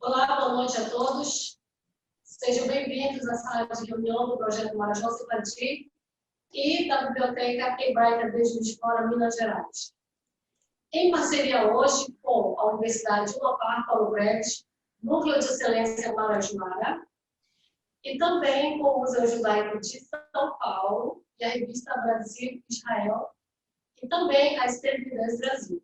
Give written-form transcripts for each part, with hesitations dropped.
Olá, boa noite a todos. Sejam bem-vindos à sala de reunião do Projeto Marajó Infantil e da Biblioteca Hebraica de Juiz de Fora, Minas Gerais. Em parceria hoje com a Universidade Unopar Paulo Brecht, Núcleo de Excelência Marajoara, e também com o Museu Judaico de São Paulo e a revista Brasil Israel, e também a Esterilidade Brasil.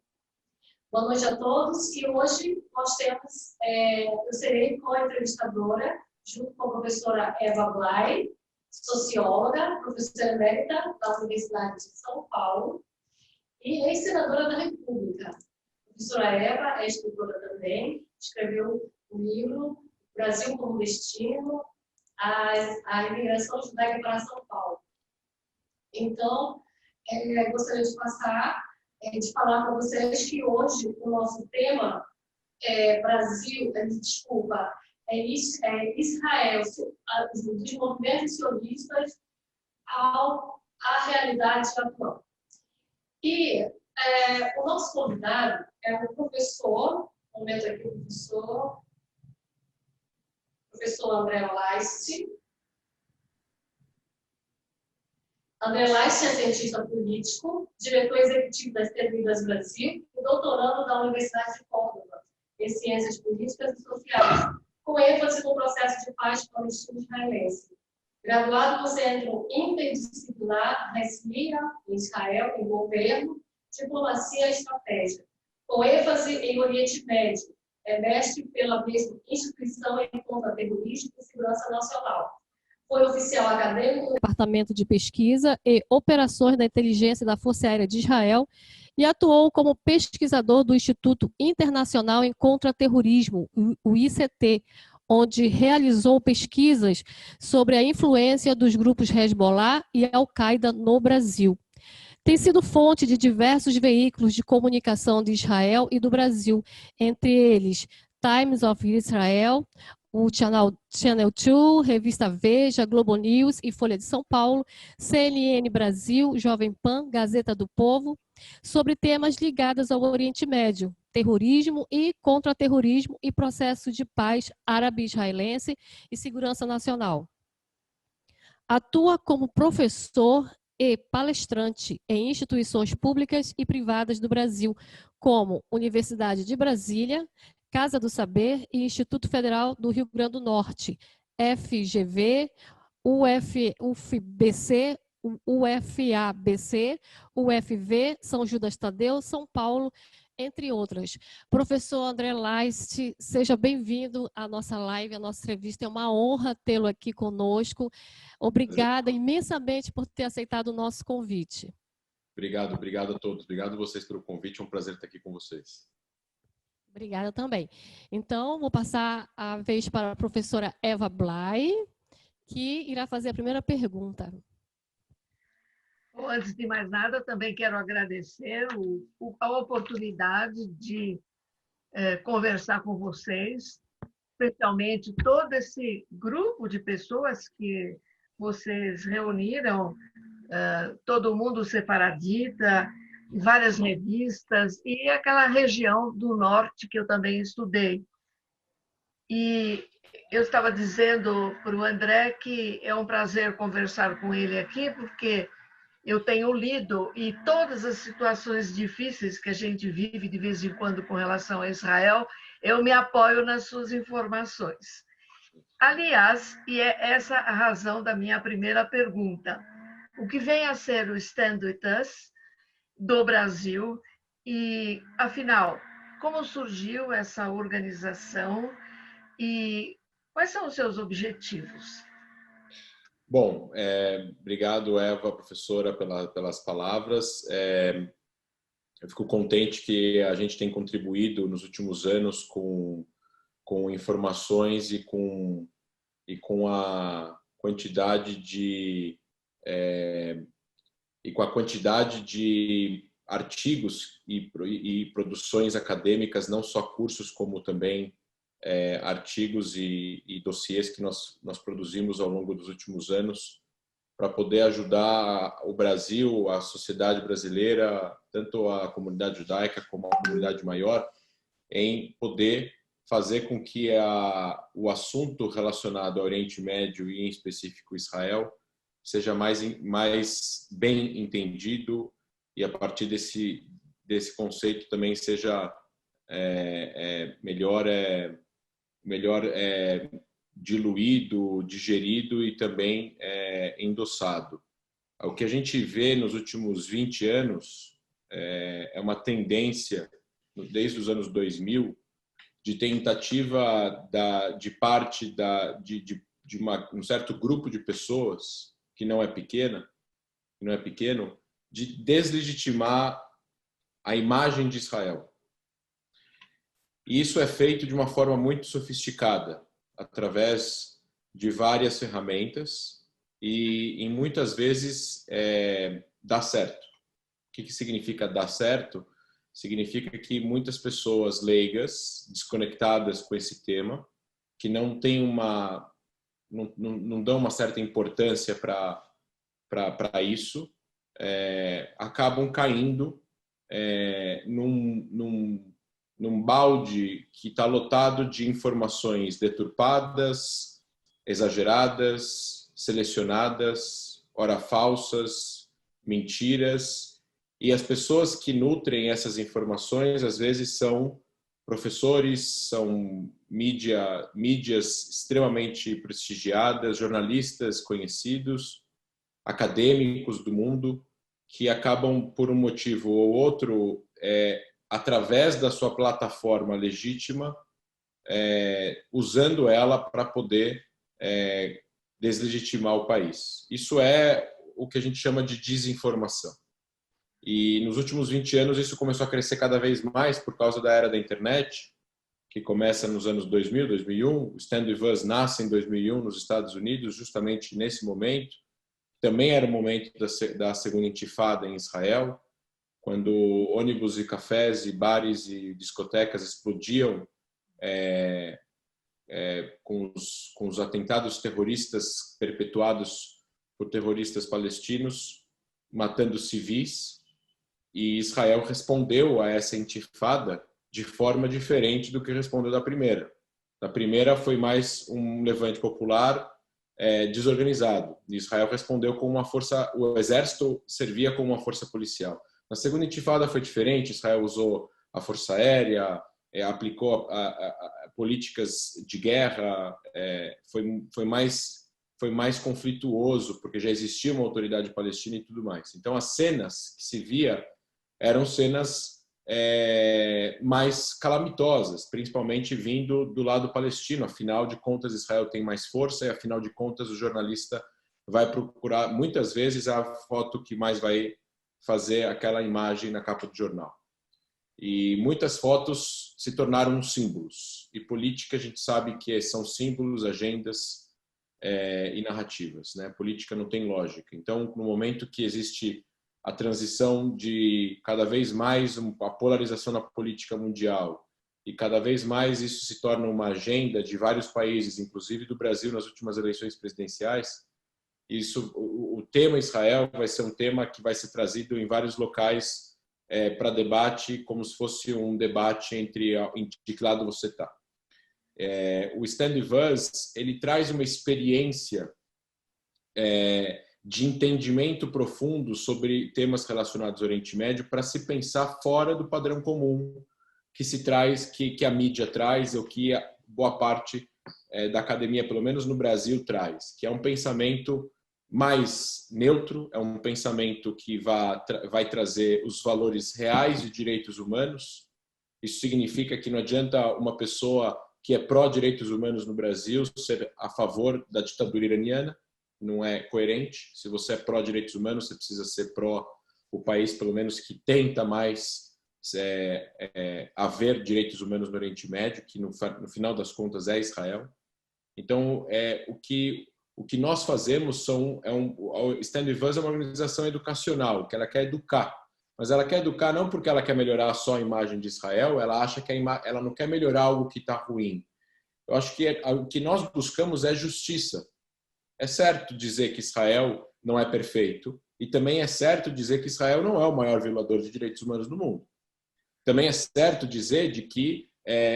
Boa noite a todos, e hoje nós temos, eu serei co-entrevistadora, junto com a professora Eva Blay, socióloga, professora emérita da Universidade de São Paulo e ex-senadora da República. A professora Eva é escritora também, escreveu o livro Brasil como Destino, a imigração judaica para São Paulo. Então, gostaria de falar para vocês que hoje o nosso tema é Israel, dos movimentos sionistas à realidade atual. E o nosso convidado é o professor, um momento aqui, o professor André Leist. André Leist é cientista político, diretor executivo das Esterilidades Brasil e doutorando da Universidade de Córdoba, em Ciências Políticas e Sociais, com ênfase no processo de paz palestino-israelense. Graduado no Centro Interdisciplinar Resmira, em Israel, em Governo, Diplomacia e Estratégia, com ênfase em Oriente Médio. É mestre pela mesma instituição em contra-terrorismo e segurança nacional. Foi oficial acadêmico do Departamento de Pesquisa e Operações da Inteligência da Força Aérea de Israel e atuou como pesquisador do Instituto Internacional em Contra-Terrorismo, o ICT, onde realizou pesquisas sobre a influência dos grupos Hezbollah e Al-Qaeda no Brasil. Tem sido fonte de diversos veículos de comunicação de Israel e do Brasil, entre eles Times of Israel, o Channel 2, Revista Veja, Globo News e Folha de São Paulo, CNN Brasil, Jovem Pan, Gazeta do Povo, sobre temas ligados ao Oriente Médio, terrorismo e contra-terrorismo e processo de paz árabe-israelense e segurança nacional. Atua como professor e palestrante em instituições públicas e privadas do Brasil, como Universidade de Brasília, Casa do Saber e Instituto Federal do Rio Grande do Norte, FGV, UFBC, UFABC, UFV, São Judas Tadeu, São Paulo, entre outras. Professor André Leist, seja bem-vindo à nossa live, à nossa entrevista. É uma honra tê-lo aqui conosco. Obrigada imensamente por ter aceitado o nosso convite. Obrigado a todos. Obrigado a vocês pelo convite. É um prazer estar aqui com vocês. Obrigada também. Então, vou passar a vez para a professora Eva Blay, que irá fazer a primeira pergunta. Bom, antes de mais nada, também quero agradecer a oportunidade de conversar com vocês, especialmente todo esse grupo de pessoas que vocês reuniram, todo mundo separadita, várias revistas e aquela região do norte que eu também estudei. E eu estava dizendo para o André que é um prazer conversar com ele aqui, porque eu tenho lido e todas as situações difíceis que a gente vive de vez em quando com relação a Israel, eu me apoio nas suas informações. Aliás, e é essa a razão da minha primeira pergunta, o que vem a ser o Stand With Us do Brasil e, afinal, como surgiu essa organização e quais são os seus objetivos? Bom, obrigado, Eva, professora, pelas palavras. Eu fico contente que a gente tem contribuído nos últimos anos com informações e com a quantidade de artigos e produções acadêmicas, não só cursos, como também artigos e dossiês que nós produzimos ao longo dos últimos anos para poder ajudar o Brasil, a sociedade brasileira, tanto a comunidade judaica como a comunidade maior, em poder fazer com que o assunto relacionado ao Oriente Médio e, em específico, Israel, seja mais bem entendido e, a partir desse conceito, também seja melhor diluído, digerido e também endossado. O que a gente vê nos últimos 20 anos é uma tendência, desde os anos 2000, de tentativa de parte de um certo grupo de pessoas, que não é pequeno, de deslegitimar a imagem de Israel. E isso é feito de uma forma muito sofisticada, através de várias ferramentas e muitas vezes dá certo. O que significa dar certo? Significa que muitas pessoas leigas, desconectadas com esse tema, que não dão uma certa importância para isso, acabam caindo num balde que está lotado de informações deturpadas, exageradas, selecionadas, ora falsas, mentiras. E as pessoas que nutrem essas informações, às vezes, são professores, são mídias extremamente prestigiadas, jornalistas conhecidos, acadêmicos do mundo, que acabam, por um motivo ou outro, através da sua plataforma legítima, usando ela para poder deslegitimar o país. Isso é o que a gente chama de desinformação. E nos últimos 20 anos isso começou a crescer cada vez mais por causa da era da internet, que começa nos anos 2000, 2001. O Stand With Us nasce em 2001 nos Estados Unidos, justamente nesse momento. Também era o momento da segunda intifada em Israel, quando ônibus e cafés e bares e discotecas explodiam com os atentados terroristas perpetuados por terroristas palestinos, matando civis. E Israel respondeu a essa intifada de forma diferente do que respondeu da primeira. Da primeira foi mais um levante popular desorganizado. E Israel respondeu com uma força, o exército servia como uma força policial. Na segunda intifada foi diferente. Israel usou a força aérea, aplicou políticas de guerra, foi mais conflituoso, porque já existia uma autoridade palestina e tudo mais. Então, as cenas que se via eram cenas mais calamitosas, principalmente vindo do lado palestino. Afinal de contas, Israel tem mais força e, afinal de contas, o jornalista vai procurar, muitas vezes, a foto que mais vai fazer aquela imagem na capa do jornal. E muitas fotos se tornaram símbolos. E política, a gente sabe que são símbolos, agendas e narrativas, né? Política não tem lógica. Então, no momento que existe a transição de cada vez mais a polarização na política mundial e cada vez mais isso se torna uma agenda de vários países, inclusive do Brasil nas últimas eleições presidenciais, o tema Israel vai ser um tema que vai ser trazido em vários locais para debate, como se fosse um debate entre de que lado você está. O Stand With Us, ele traz uma experiência de entendimento profundo sobre temas relacionados ao Oriente Médio para se pensar fora do padrão comum que se traz, que a mídia traz, ou que boa parte da academia, pelo menos no Brasil, traz, que é um pensamento mais neutro, é um pensamento que vai trazer os valores reais de direitos humanos. Isso significa que não adianta uma pessoa que é pró-direitos humanos no Brasil ser a favor da ditadura iraniana, não é coerente. Se você é pró-direitos humanos, você precisa ser pró o país, pelo menos, que tenta mais haver direitos humanos no Oriente Médio, que no final das contas é Israel. Então, o que nós fazemos o Stand With Us é uma organização educacional, que ela quer educar. Mas ela quer educar não porque ela quer melhorar só a imagem de Israel, ela acha que ela não quer melhorar algo que está ruim. Eu acho que o que nós buscamos é justiça. É certo dizer que Israel não é perfeito e também é certo dizer que Israel não é o maior violador de direitos humanos do mundo. Também é certo dizer de que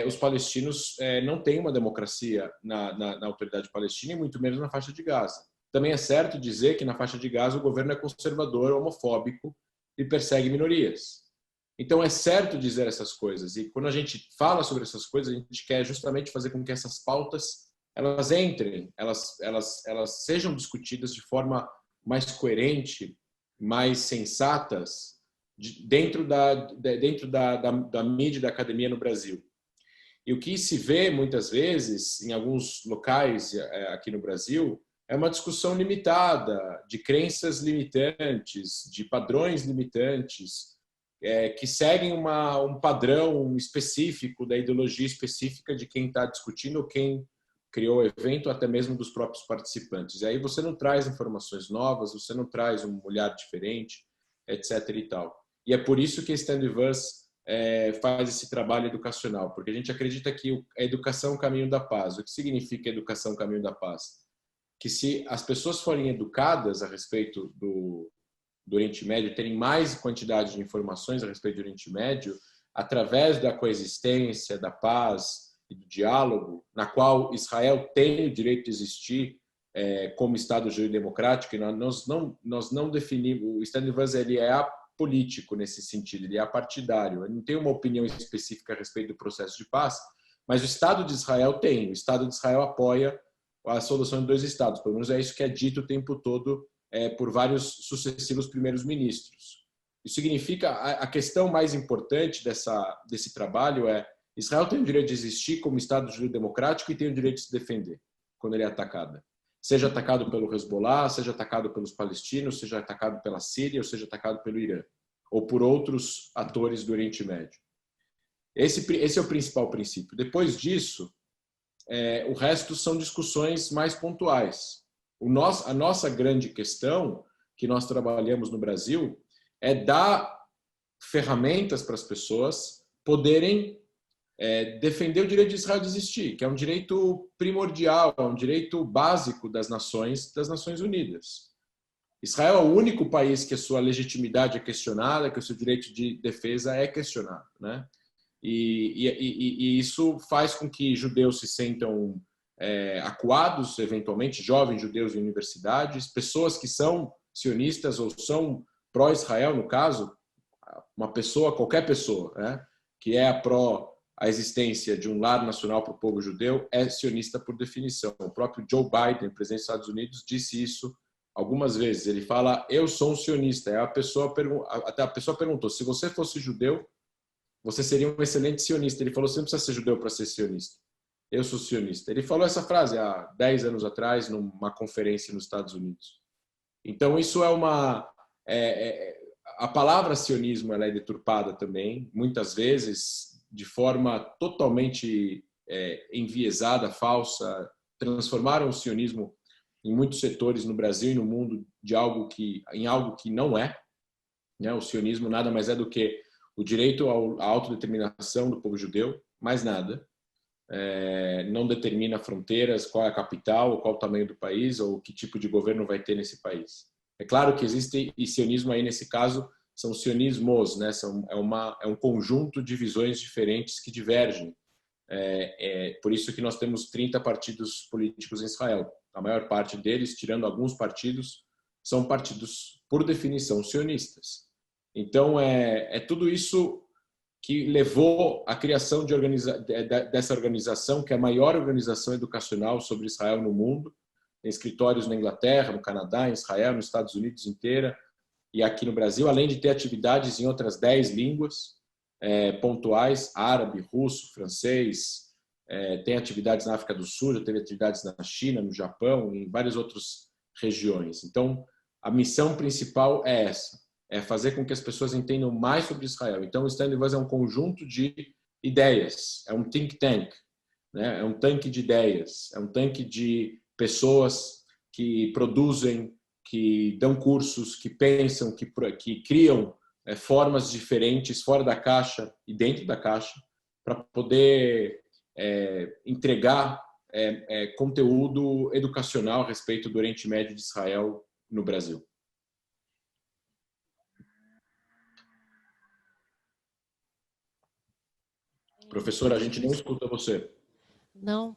os palestinos não têm uma democracia na autoridade palestina e muito menos na faixa de Gaza. Também é certo dizer que na faixa de Gaza o governo é conservador, homofóbico e persegue minorias. Então é certo dizer essas coisas, e quando a gente fala sobre essas coisas, a gente quer justamente fazer com que essas pautas elas entrem, elas sejam discutidas de forma mais coerente, mais sensatas dentro da mídia e da academia no Brasil. E o que se vê muitas vezes em alguns locais aqui no Brasil é uma discussão limitada, de crenças limitantes, de padrões limitantes, que seguem um padrão específico da ideologia específica de quem está discutindo ou quem criou o evento, até mesmo dos próprios participantes. E aí você não traz informações novas, você não traz um olhar diferente, etc. e tal. E é por isso que a Stand With Us faz esse trabalho educacional, porque a gente acredita que a educação é o caminho da paz. O que significa educação, caminho da paz? Que se as pessoas forem educadas a respeito do Oriente Médio, terem mais quantidade de informações a respeito do Oriente Médio, através da coexistência, da paz e do diálogo, na qual Israel tem o direito de existir como Estado judeu-democrático, e nós não definimos, o Stand With Us ele é apolítico nesse sentido, ele é apartidário, ele não tem uma opinião específica a respeito do processo de paz, mas o Estado de Israel tem, o Estado de Israel apoia a solução de 2 estados, pelo menos é isso que é dito o tempo todo por vários sucessivos primeiros ministros. Isso significa, a questão mais importante desse trabalho é Israel tem o direito de existir como Estado judeu-democrático e tem o direito de se defender quando ele é atacado. Seja atacado pelo Hezbollah, seja atacado pelos palestinos, seja atacado pela Síria, ou seja atacado pelo Irã, ou por outros atores do Oriente Médio. Esse é o principal princípio. Depois disso, o resto são discussões mais pontuais. A nossa grande questão que nós trabalhamos no Brasil é dar ferramentas para as pessoas poderem defender o direito de Israel de existir, que é um direito primordial, é um direito básico das Nações Unidas. Israel é o único país que a sua legitimidade é questionada, que o seu direito de defesa é questionado, né? E isso faz com que judeus se sentam acuados, eventualmente, jovens judeus em universidades, pessoas que são sionistas ou são pró-Israel, no caso, qualquer pessoa, né, que é a existência de um lar nacional para o povo judeu, é sionista por definição. O próprio Joe Biden, presidente dos Estados Unidos, disse isso algumas vezes. Ele fala, eu sou um sionista. A pessoa perguntou, se você fosse judeu, você seria um excelente sionista. Ele falou, você não precisa ser judeu para ser sionista. Eu sou sionista. Ele falou essa frase há 10 anos atrás, numa conferência nos Estados Unidos. Então, isso a palavra sionismo ela é deturpada também, muitas vezes, de forma totalmente enviesada, falsa. Transformaram o sionismo em muitos setores no Brasil e no mundo em algo que não é, né? O sionismo nada mais é do que o direito à autodeterminação do povo judeu, mais nada. Não determina fronteiras, qual é a capital, qual o tamanho do país ou que tipo de governo vai ter nesse país. É claro que existe, e sionismo aí nesse caso são sionismos, né? É um conjunto de visões diferentes que divergem. Por isso que nós temos 30 partidos políticos em Israel. A maior parte deles, tirando alguns partidos, são partidos, por definição, sionistas. Então, tudo isso que levou à criação dessa organização, que é a maior organização educacional sobre Israel no mundo. Tem escritórios na Inglaterra, no Canadá, em Israel, nos Estados Unidos inteira e aqui no Brasil, além de ter atividades em outras 10 línguas pontuais, árabe, russo, francês, tem atividades na África do Sul, já teve atividades na China, no Japão, em várias outras regiões. Então, a missão principal é essa, é fazer com que as pessoas entendam mais sobre Israel. Então, o Stand With Us é um conjunto de ideias, é um think tank, né? É um tanque de ideias, é um tanque de pessoas que produzem, que dão cursos, que pensam, que criam formas diferentes, fora da caixa e dentro da caixa, para poder entregar conteúdo educacional a respeito do Oriente Médio de Israel no Brasil. Professora, a gente não escuta você. Não?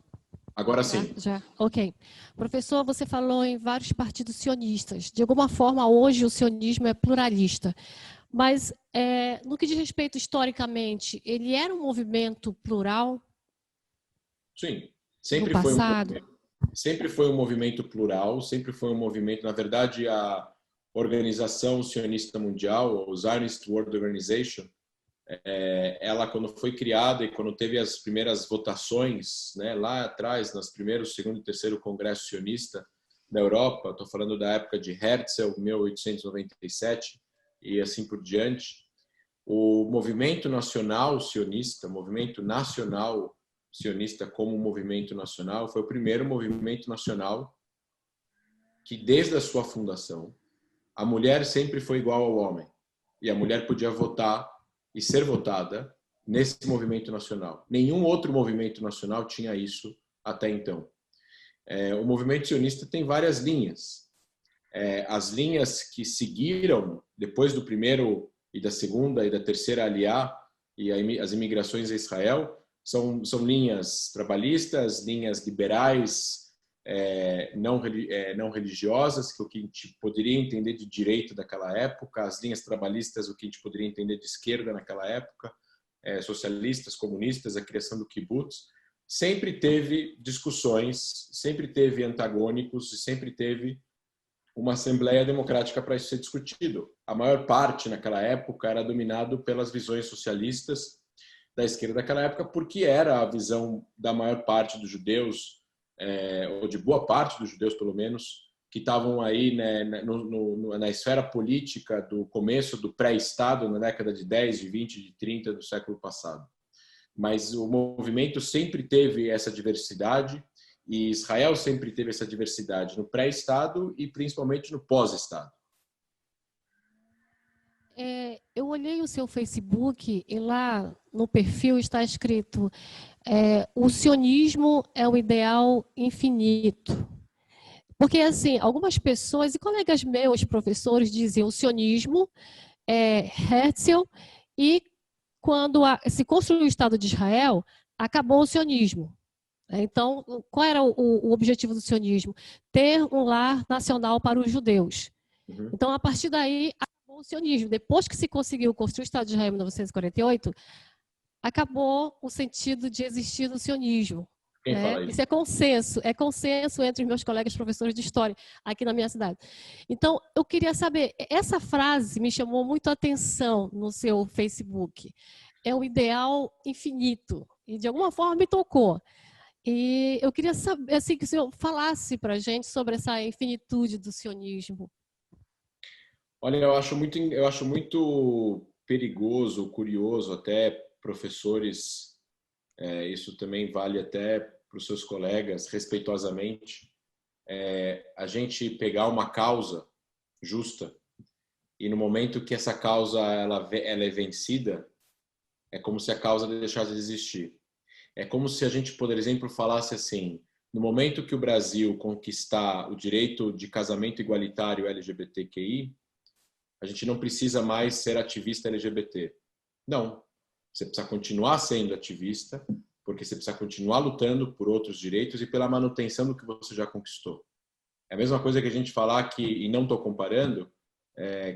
Agora sim. Já. Ok. Professor, você falou em vários partidos sionistas. De alguma forma, hoje o sionismo é pluralista. Mas, no que diz respeito historicamente, ele era um movimento plural? Sim. No passado? Sempre foi um movimento plural, sempre foi um movimento, na verdade, a Organização Sionista Mundial, o Zionist World Organization, ela, quando foi criada e quando teve as primeiras votações, né, lá atrás, nos primeiros, segundo e terceiro congresso sionista da Europa, estou falando da época de Herzl, 1897, e assim por diante, o movimento nacional sionista, como movimento nacional, foi o primeiro movimento nacional que, desde a sua fundação, a mulher sempre foi igual ao homem, e a mulher podia votar e ser votada nesse movimento nacional. Nenhum outro movimento nacional tinha isso até então. O movimento sionista tem várias linhas. As linhas que seguiram depois do primeiro e da segunda e da terceira aliá e as imigrações a Israel são linhas trabalhistas, linhas liberais, não religiosas, que é o que a gente poderia entender de direita daquela época, as linhas trabalhistas, o que a gente poderia entender de esquerda naquela época, socialistas, comunistas, a criação do kibbutz. Sempre teve discussões, sempre teve antagônicos e sempre teve uma assembleia democrática para isso ser discutido. A maior parte naquela época era dominado pelas visões socialistas da esquerda daquela época, porque era a visão da maior parte dos judeus, ou de boa parte dos judeus, pelo menos, que estavam aí, né, na esfera política do começo do pré-Estado, na década de 10, de 20, de 30 do século passado. Mas o movimento sempre teve essa diversidade, e Israel sempre teve essa diversidade no pré-Estado e principalmente no pós-Estado. Eu olhei o seu Facebook e lá no perfil está escrito o sionismo é o ideal infinito. Porque, assim, algumas pessoas e colegas meus, professores, diziam o sionismo é Herzl e quando se construiu o Estado de Israel, acabou o sionismo. Então, qual era o objetivo do sionismo? Ter um lar nacional para os judeus. Uhum. Então, a partir daí, acabou o sionismo. Depois que se conseguiu construir o Estado de Israel em 1948, acabou o sentido de existir no sionismo. Quem fala isso? Isso é consenso entre os meus colegas professores de história aqui na minha cidade. Então, eu queria saber, essa frase me chamou muito a atenção no seu Facebook. É o ideal infinito. E, de alguma forma, me tocou. E eu queria saber, assim, que o senhor falasse para a gente sobre essa infinitude do sionismo. Olha, eu acho muito perigoso, curioso, até professores, isso também vale até para os seus colegas, respeitosamente, a gente pegar uma causa justa e no momento que essa causa ela é vencida, é como se a causa deixasse de existir. É como se a gente, por exemplo, falasse assim, no momento que o Brasil conquistar o direito de casamento igualitário LGBTQI, a gente não precisa mais ser ativista LGBT. Não. Você precisa continuar sendo ativista, porque você precisa continuar lutando por outros direitos e pela manutenção do que você já conquistou. É a mesma coisa que a gente falar que, e não estou comparando,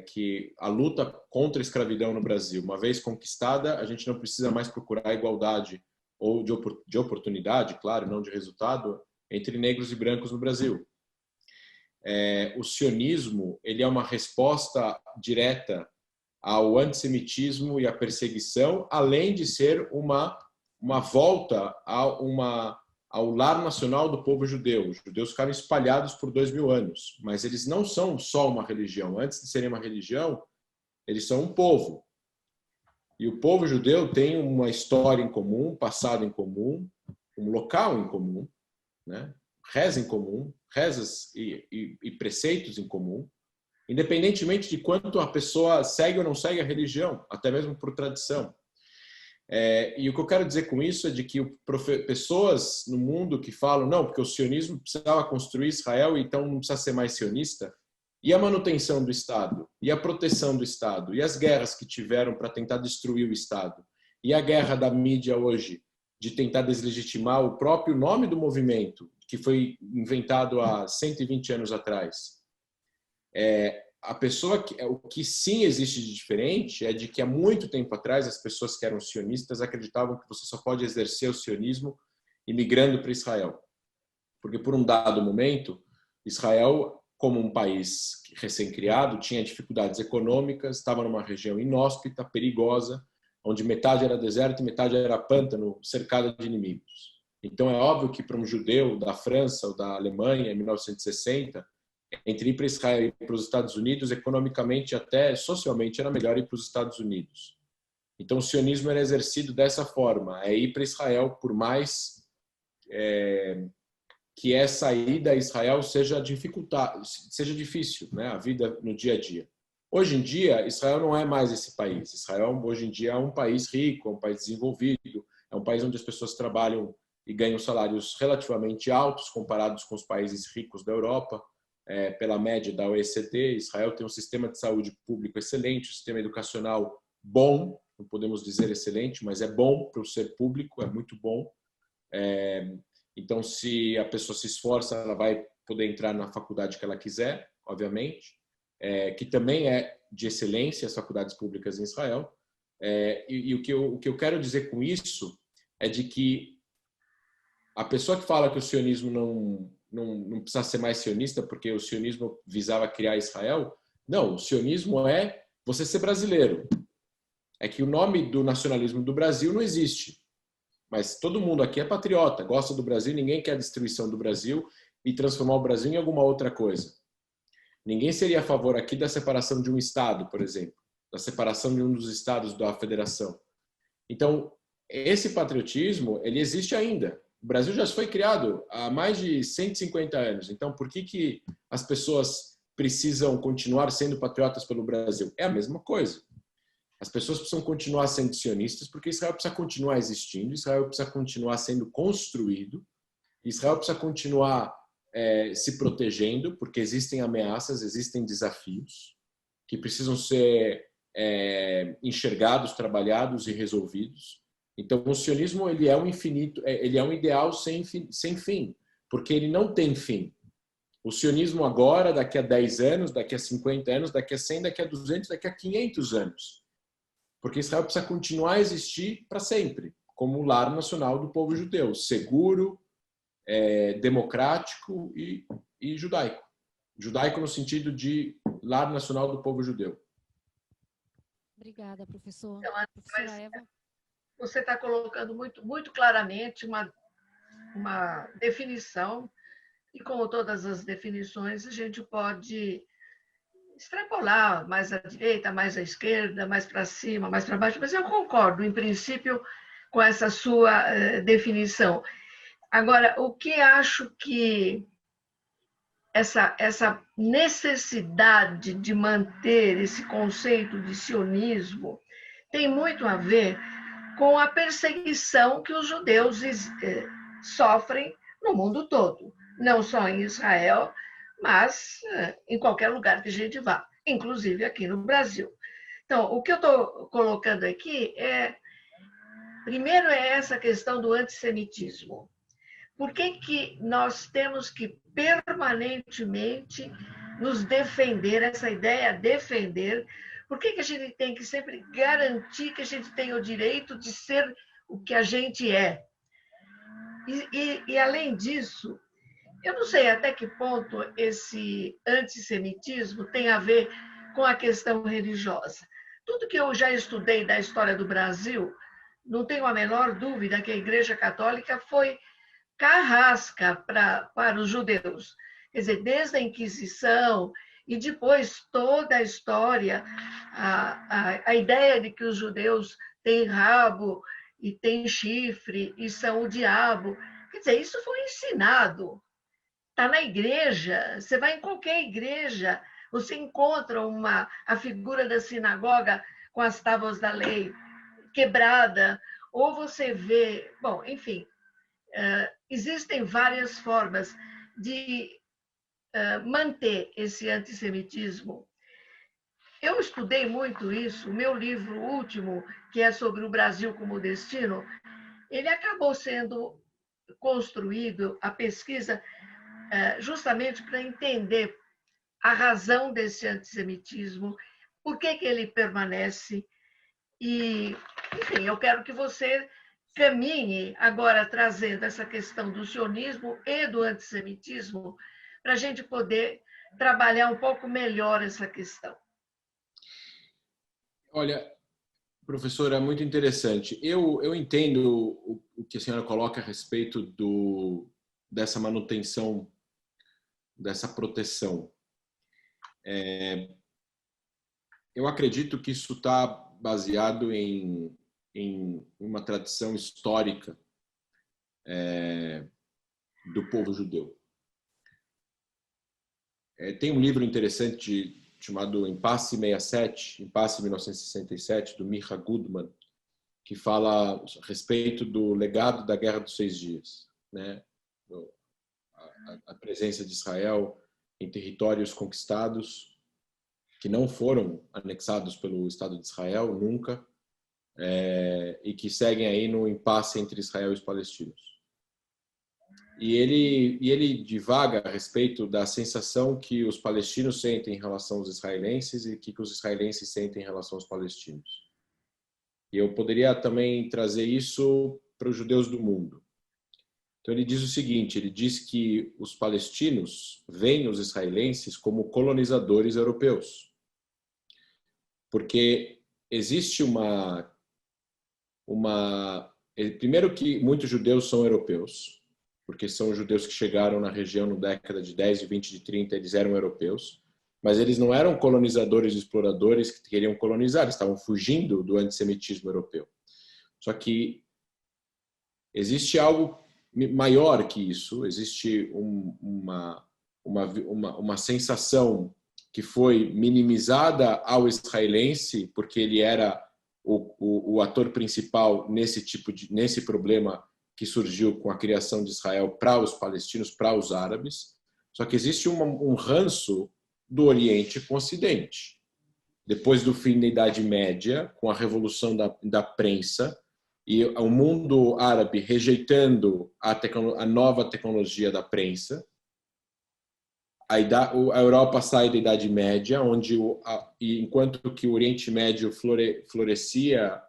que a luta contra a escravidão no Brasil, uma vez conquistada, a gente não precisa mais procurar igualdade ou de oportunidade, claro, não de resultado, entre negros e brancos no Brasil. O sionismo ele é uma resposta direta ao antissemitismo e à perseguição, além de ser uma volta ao lar nacional do povo judeu. Os judeus ficaram espalhados por 2000 anos, mas eles não são só uma religião. Antes de serem uma religião, eles são um povo. E o povo judeu tem uma história em comum, um passado em comum, um local em comum, né? Reza em comum, rezas e preceitos em comum, independentemente de quanto a pessoa segue ou não segue a religião, até mesmo por tradição. E o que eu quero dizer com isso é de que pessoas no mundo que falam, não, porque o sionismo precisava construir Israel, então não precisa ser mais sionista, e a manutenção do Estado, e a proteção do Estado, e as guerras que tiveram para tentar destruir o Estado, E a guerra da mídia hoje, de tentar deslegitimar o próprio nome do movimento, que foi inventado há 120 anos atrás. O que sim existe de diferente é de que há muito tempo atrás as pessoas que eram sionistas acreditavam que você só pode exercer o sionismo imigrando para Israel. Porque por um dado momento, Israel, como um país recém-criado, tinha dificuldades econômicas, estava numa região inóspita, perigosa, onde metade era deserto e metade era pântano, cercada de inimigos. Então é óbvio que para um judeu da França ou da Alemanha, em 1960, entre ir para Israel e ir para os Estados Unidos, economicamente até socialmente era melhor ir para os Estados Unidos. Então o sionismo era exercido dessa forma, é ir para Israel por mais que essa ida a Israel seja difícil, né? A vida no dia a dia. Hoje em dia, Israel não é mais esse país. Israel, hoje em dia, é um país rico, é um país desenvolvido, é um país onde as pessoas trabalham e ganham salários relativamente altos comparados com os países ricos da Europa. Pela média da OECD, Israel tem um sistema de saúde público excelente, um sistema educacional bom, não podemos dizer excelente, mas é bom para o ser público, é muito bom. Então, se a pessoa se esforça, ela vai poder entrar na faculdade que ela quiser, obviamente, que também é de excelência, as faculdades públicas em Israel. E o que eu quero dizer com isso é de que a pessoa que fala que o sionismo não precisa ser mais sionista porque o sionismo visava criar Israel, não, o sionismo é você ser brasileiro. É que o nome do nacionalismo do Brasil não existe. Mas todo mundo aqui é patriota, gosta do Brasil, ninguém quer a destruição do Brasil e transformar o Brasil em alguma outra coisa. Ninguém seria a favor aqui da separação de um estado, por exemplo, da separação de um dos estados da federação. Então, esse patriotismo, ele existe ainda. O Brasil já foi criado há mais de 150 anos. Então, por que as pessoas precisam continuar sendo patriotas pelo Brasil? É a mesma coisa. As pessoas precisam continuar sendo sionistas porque Israel precisa continuar existindo, Israel precisa continuar sendo construído, Israel precisa continuar se protegendo porque existem ameaças, existem desafios que precisam ser enxergados, trabalhados e resolvidos. Então, o sionismo ele é um infinito, ele é um ideal sem fim, porque ele não tem fim. O sionismo agora, daqui a 10 anos, daqui a 50 anos, daqui a 100, daqui a 200, daqui a 500 anos. Porque Israel precisa continuar a existir para sempre, como o lar nacional do povo judeu, seguro, democrático e judaico. Judaico no sentido de lar nacional do povo judeu. Obrigada, professor. Então, Professora Eva. Você está colocando muito, muito claramente uma definição, e como todas as definições, a gente pode extrapolar mais à direita, mais à esquerda, mais para cima, mais para baixo, mas eu concordo, em princípio, com essa sua definição. Agora, o que acho que essa necessidade de manter esse conceito de sionismo tem muito a ver com a perseguição que os judeus sofrem no mundo todo, não só em Israel, mas em qualquer lugar que a gente vá, inclusive aqui no Brasil. Então, o que eu estou colocando aqui primeiro é essa questão do antissemitismo. Por que nós temos que permanentemente nos defender, essa ideia defender? Por que a gente tem que sempre garantir que a gente tem o direito de ser o que a gente é? E além disso, eu não sei até que ponto esse antissemitismo tem a ver com a questão religiosa. Tudo que eu já estudei da história do Brasil, não tenho a menor dúvida que a Igreja Católica foi carrasca para os judeus. Quer dizer, desde a Inquisição e depois toda a história, a ideia de que os judeus têm rabo e têm chifre e são o diabo. Quer dizer, isso foi ensinado. Está na igreja, você vai em qualquer igreja, você encontra a figura da sinagoga com as tábuas da lei quebrada, ou você vê, bom, enfim, existem várias formas de manter esse antissemitismo. Eu estudei muito isso. O meu livro último, que é sobre o Brasil como destino, ele acabou sendo construído, a pesquisa, justamente para entender a razão desse antissemitismo, por que ele permanece. E, enfim, eu quero que você caminhe agora trazendo essa questão do sionismo e do antissemitismo para a gente poder trabalhar um pouco melhor essa questão. Olha, professora, é muito interessante. Eu entendo o que a senhora coloca a respeito dessa manutenção, dessa proteção. Eu acredito que isso está baseado em uma tradição histórica do povo judeu. Tem um livro interessante chamado Impasse 67, Impasse 1967, do Micha Goodman, que fala a respeito do legado da Guerra dos 6 Dias, né? A presença de Israel em territórios conquistados que não foram anexados pelo Estado de Israel nunca, e que seguem aí no impasse entre Israel e os palestinos. E ele divaga a respeito da sensação que os palestinos sentem em relação aos israelenses e que os israelenses sentem em relação aos palestinos. E eu poderia também trazer isso para os judeus do mundo. Então ele diz o seguinte, ele diz que os palestinos veem os israelenses como colonizadores europeus. Porque existe primeiro que muitos judeus são europeus, porque são judeus que chegaram na região na década de 10, de 20, de 30, eles eram europeus, mas eles não eram colonizadores e exploradores que queriam colonizar, eles estavam fugindo do antissemitismo europeu. Só que existe algo maior que isso, existe uma sensação que foi minimizada ao israelense, porque ele era o ator principal nesse problema que surgiu com a criação de Israel para os palestinos, para os árabes. Só que existe um ranço do Oriente com o Ocidente. Depois do fim da Idade Média, com a revolução da prensa, e o mundo árabe rejeitando a nova tecnologia da prensa, a Europa sai da Idade Média, onde enquanto que o Oriente Médio florescia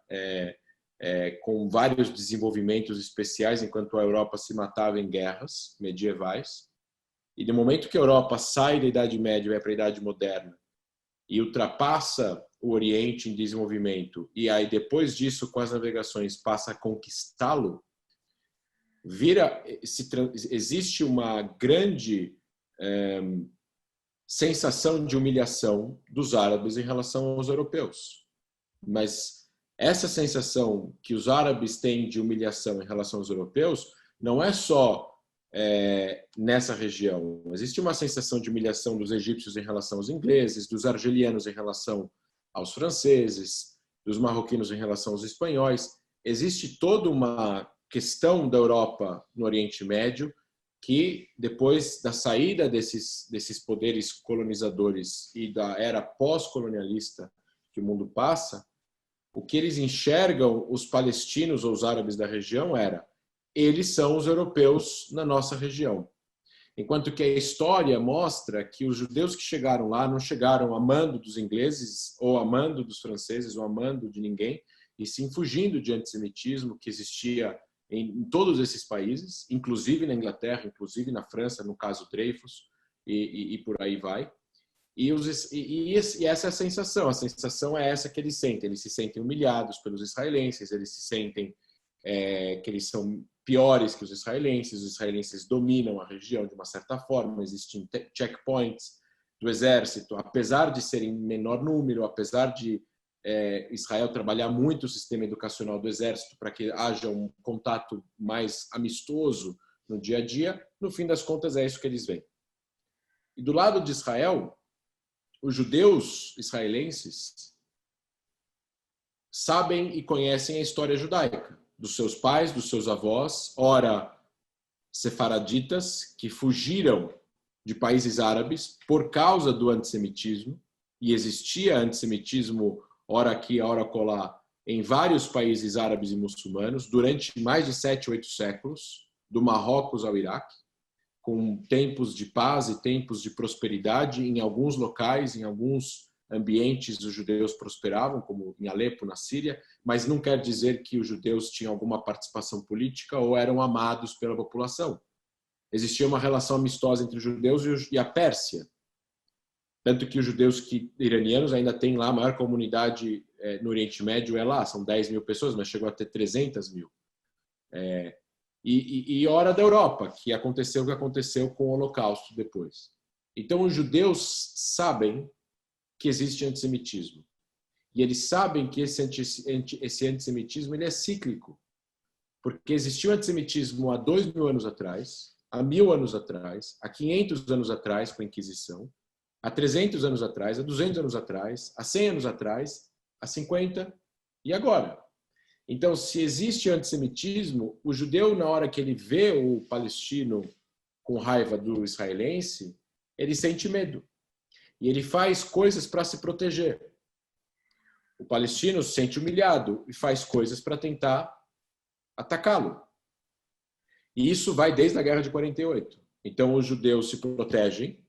com vários desenvolvimentos especiais, enquanto a Europa se matava em guerras medievais. E no momento que a Europa sai da Idade Média e vai para a Idade Moderna e ultrapassa o Oriente em desenvolvimento, e aí depois disso, com as navegações, passa a conquistá-lo, existe uma grande sensação de humilhação dos árabes em relação aos europeus. Mas essa sensação que os árabes têm de humilhação em relação aos europeus não é só nessa região. Existe uma sensação de humilhação dos egípcios em relação aos ingleses, dos argelianos em relação aos franceses, dos marroquinos em relação aos espanhóis. Existe toda uma questão da Europa no Oriente Médio que, depois da saída desses poderes colonizadores e da era pós-colonialista que o mundo passa, o que eles enxergam, os palestinos ou os árabes da região, eles são os europeus na nossa região. Enquanto que a história mostra que os judeus que chegaram lá não chegaram amando dos ingleses, ou amando dos franceses, ou amando de ninguém, e sim fugindo de antissemitismo que existia em todos esses países, inclusive na Inglaterra, inclusive na França, no caso Dreyfus, e por aí vai. E essa é a sensação é essa que eles se sentem humilhados pelos israelenses, eles se sentem que eles são piores que os israelenses dominam a região de uma certa forma, existem checkpoints do exército, apesar de serem em menor número, apesar de Israel trabalhar muito o sistema educacional do exército para que haja um contato mais amistoso no dia a dia, no fim das contas é isso que eles veem. E do lado de Israel, os judeus israelenses sabem e conhecem a história judaica, dos seus pais, dos seus avós, ora sefaraditas, que fugiram de países árabes por causa do antissemitismo, e existia antissemitismo, ora aqui, ora acolá, em vários países árabes e muçulmanos, durante mais de 7, 8 séculos, do Marrocos ao Iraque, com tempos de paz e tempos de prosperidade. Em alguns locais, em alguns ambientes, os judeus prosperavam, como em Alepo, na Síria, mas não quer dizer que os judeus tinham alguma participação política ou eram amados pela população. Existia uma relação amistosa entre os judeus e a Pérsia. Tanto que os judeus iranianos ainda têm lá a maior comunidade no Oriente Médio, é lá, são 10 mil pessoas, mas chegou a ter 300 mil. E hora da Europa, que aconteceu o que aconteceu com o Holocausto depois. Então, os judeus sabem que existe antissemitismo. E eles sabem que esse antissemitismo ele é cíclico. Porque existiu antissemitismo há 2.000 anos atrás, há 1.000 anos atrás, há 500 anos atrás com a Inquisição, há 300 anos atrás, há 200 anos atrás, há 100 anos atrás, há 50 e agora. Então, se existe antissemitismo, o judeu, na hora que ele vê o palestino com raiva do israelense, ele sente medo. E ele faz coisas para se proteger. O palestino se sente humilhado e faz coisas para tentar atacá-lo. E isso vai desde a Guerra de 48. Então, os judeus se protegem,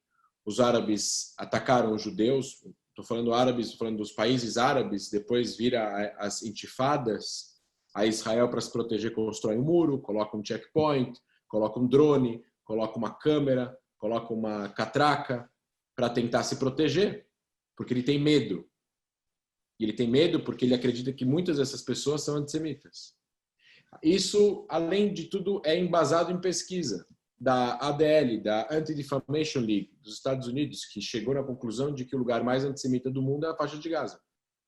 os árabes atacaram os judeus, estou falando árabes, estou falando dos países árabes, depois vira as intifadas, a Israel, para se proteger, constrói um muro, coloca um checkpoint, coloca um drone, coloca uma câmera, coloca uma catraca, para tentar se proteger, porque ele tem medo. E ele tem medo porque ele acredita que muitas dessas pessoas são antissemitas. Isso, além de tudo, é embasado em pesquisa da ADL, da Anti-Defamation League, dos Estados Unidos, que chegou na conclusão de que o lugar mais antissemita do mundo é a faixa de Gaza.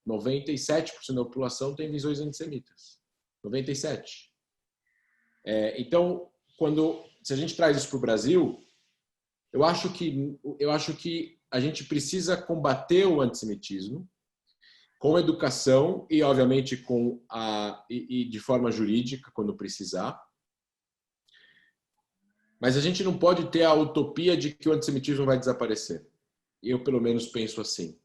97% da população tem visões antissemitas. 97%. Então, se a gente traz isso para o Brasil, eu acho que a gente precisa combater o antissemitismo com educação e, obviamente, e de forma jurídica, quando precisar. Mas a gente não pode ter a utopia de que o antissemitismo vai desaparecer. Eu, pelo menos, penso assim.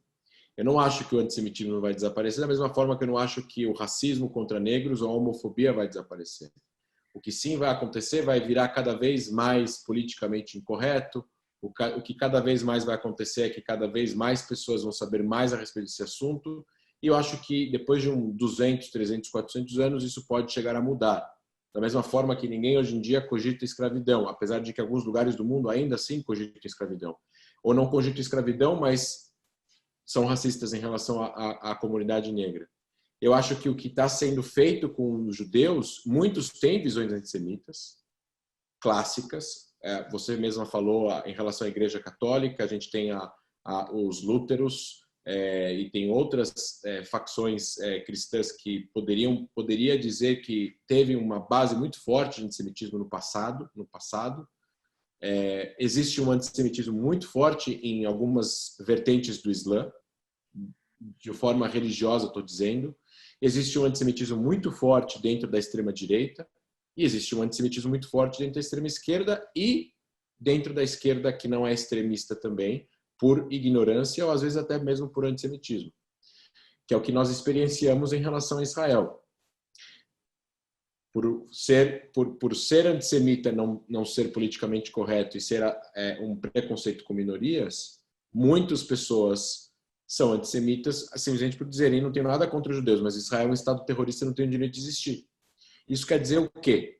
Eu não acho que o antissemitismo vai desaparecer, da mesma forma que eu não acho que o racismo contra negros ou a homofobia vai desaparecer. O que sim vai acontecer vai virar cada vez mais politicamente incorreto. O que cada vez mais vai acontecer é que cada vez mais pessoas vão saber mais a respeito desse assunto. E eu acho que depois de 200, 300, 400 anos, isso pode chegar a mudar. Da mesma forma que ninguém hoje em dia cogita escravidão, apesar de que alguns lugares do mundo ainda assim cogitam escravidão. Ou não cogitam escravidão, mas são racistas em relação à comunidade negra. Eu acho que o que está sendo feito com os judeus, muitos têm visões antissemitas, clássicas. Você mesma falou em relação à Igreja Católica, a gente tem os lúteros e tem outras facções cristãs que poderia dizer que teve uma base muito forte de antissemitismo no passado. Existe um antissemitismo muito forte em algumas vertentes do Islã, de forma religiosa, estou dizendo. Existe um antissemitismo muito forte dentro da extrema-direita e existe um antissemitismo muito forte dentro da extrema-esquerda e dentro da esquerda que não é extremista também, por ignorância ou às vezes até mesmo por antissemitismo, que é o que nós experienciamos em relação a Israel. Por ser antissemita, não ser politicamente correto e ser um preconceito com minorias, muitas pessoas são antissemitas simplesmente por dizerem não tenho nada contra os judeus, mas Israel é um estado terrorista e não tem o direito de existir. Isso quer dizer o quê?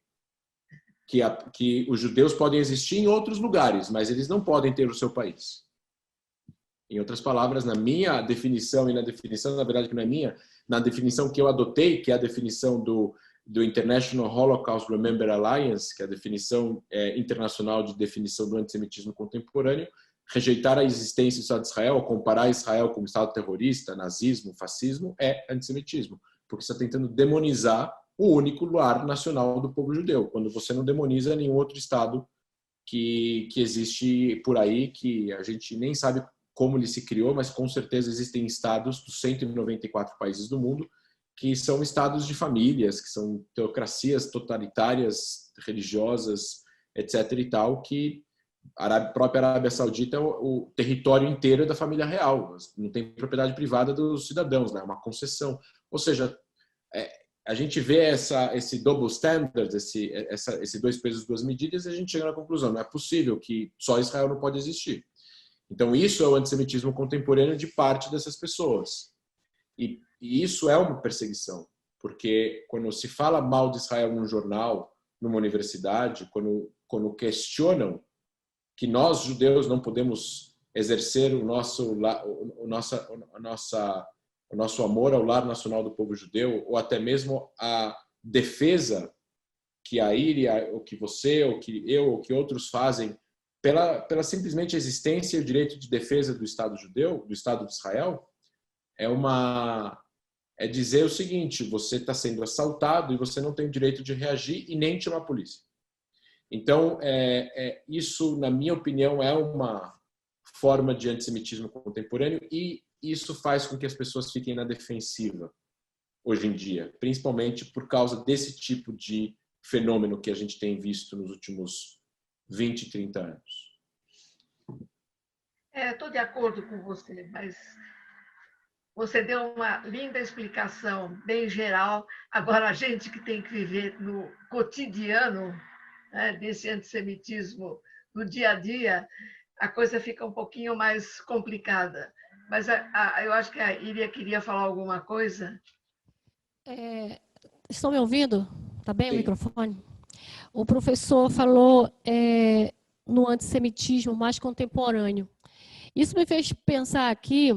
Que os judeus podem existir em outros lugares, mas eles não podem ter o seu país. Em outras palavras, na minha definição, e na definição, na verdade, que não é minha, na definição que eu adotei, que é a definição do International Holocaust Remember Alliance, que é a definição internacional de definição do antissemitismo contemporâneo, rejeitar a existência do Estado de Israel, comparar Israel como Estado terrorista, nazismo, fascismo, é antissemitismo, porque você está tentando demonizar o único lar nacional do povo judeu, quando você não demoniza nenhum outro Estado que existe por aí, que a gente nem sabe como ele se criou, mas com certeza existem estados dos 194 países do mundo que são estados de famílias, que são teocracias totalitárias, religiosas, etc. e tal, que A própria Arábia Saudita é o território inteiro da família real, não tem propriedade privada dos cidadãos, né? É uma concessão. Ou seja, a gente vê esse double standard, esse dois pesos, duas medidas, e a gente chega na conclusão, não é possível que só Israel não pode existir. Então, isso é o antissemitismo contemporâneo de parte dessas pessoas. E isso é uma perseguição, porque quando se fala mal de Israel num jornal, numa universidade, quando questionam que nós, judeus, não podemos exercer o nosso amor ao lar nacional do povo judeu, ou até mesmo a defesa que a Iria, ou que você, ou que eu, ou que outros fazem pela simplesmente existência e o direito de defesa do Estado judeu, do Estado de Israel, é dizer o seguinte: você está sendo assaltado e você não tem o direito de reagir e nem chamar a polícia. Então, isso, na minha opinião, é uma forma de antissemitismo contemporâneo, e isso faz com que as pessoas fiquem na defensiva hoje em dia, principalmente por causa desse tipo de fenômeno que a gente tem visto nos últimos 20, 30 anos. Estou de acordo com você, mas você deu uma linda explicação, bem geral. Agora, a gente que tem que viver no cotidiano, né, desse antissemitismo no dia a dia, a coisa fica um pouquinho mais complicada. Mas eu acho que a Iria queria falar alguma coisa. Estão me ouvindo? Está bem? Sim. O microfone? O professor falou no antissemitismo mais contemporâneo. Isso me fez pensar aqui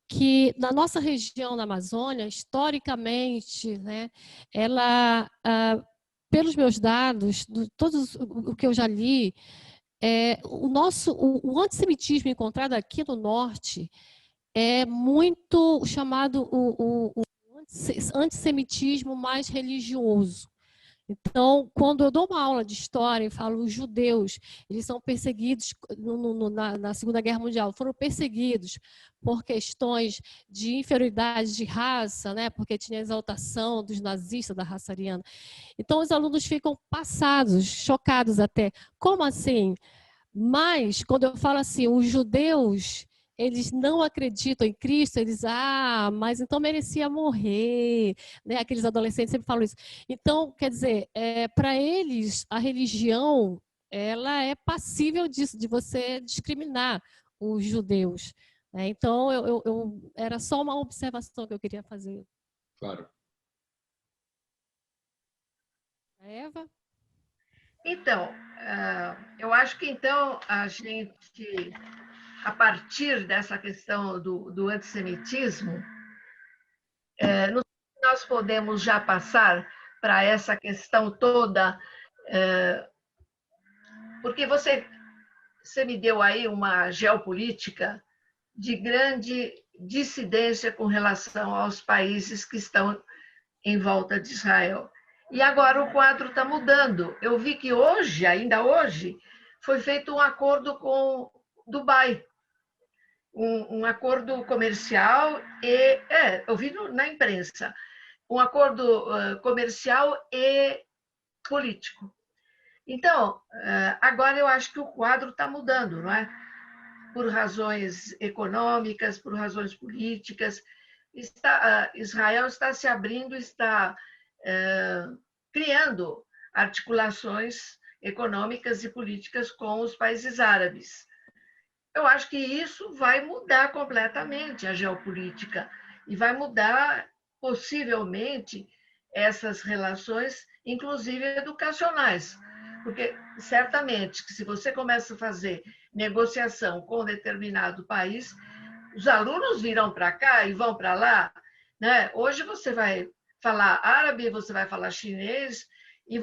que na nossa região da Amazônia, historicamente, né, ela, pelos meus dados, todos o que eu já li, o antissemitismo encontrado aqui no norte é muito chamado o antissemitismo mais religioso. Então, quando eu dou uma aula de história e falo os judeus, eles são perseguidos na Segunda Guerra Mundial, foram perseguidos por questões de inferioridade de raça, né? Porque tinha a exaltação dos nazistas da raça ariana. Então, os alunos ficam passados, chocados até. Como assim? Mas, quando eu falo assim, os judeus, eles não acreditam em Cristo, eles, mas então merecia morrer, né? Aqueles adolescentes sempre falam isso. Então, quer dizer, para eles, a religião, ela é passível disso, de você discriminar os judeus. Né? Então, era só uma observação que eu queria fazer. Claro. Eva? Então, eu acho que então a gente, a partir dessa questão do antissemitismo, nós podemos já passar para essa questão toda, porque você me deu aí uma geopolítica de grande dissidência com relação aos países que estão em volta de Israel. E agora o quadro está mudando. Eu vi que hoje, ainda hoje, foi feito um acordo com Dubai, um acordo comercial eu vi na imprensa, um acordo comercial e político. Então, agora eu acho que o quadro está mudando, não é? Por razões econômicas, por razões políticas. Israel está se abrindo, está criando articulações econômicas e políticas com os países árabes. Eu acho que isso vai mudar completamente a geopolítica e vai mudar, possivelmente, essas relações, inclusive educacionais. Porque, certamente, que se você começa a fazer negociação com um determinado país, os alunos virão para cá e vão para lá. Né? Hoje você vai falar árabe, você vai falar chinês, e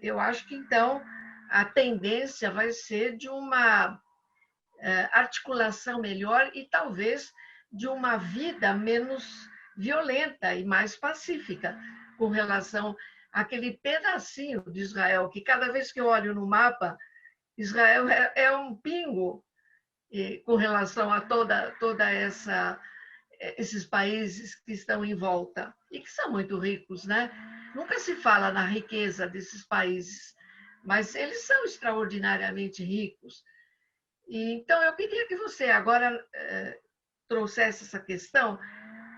eu acho que, então, a tendência vai ser de uma articulação melhor e, talvez, de uma vida menos violenta e mais pacífica com relação àquele pedacinho de Israel, que cada vez que eu olho no mapa, Israel é um pingo com relação a toda esses países que estão em volta e que são muito ricos, né? Nunca se fala na riqueza desses países, mas eles são extraordinariamente ricos. Então, eu queria que você agora trouxesse essa questão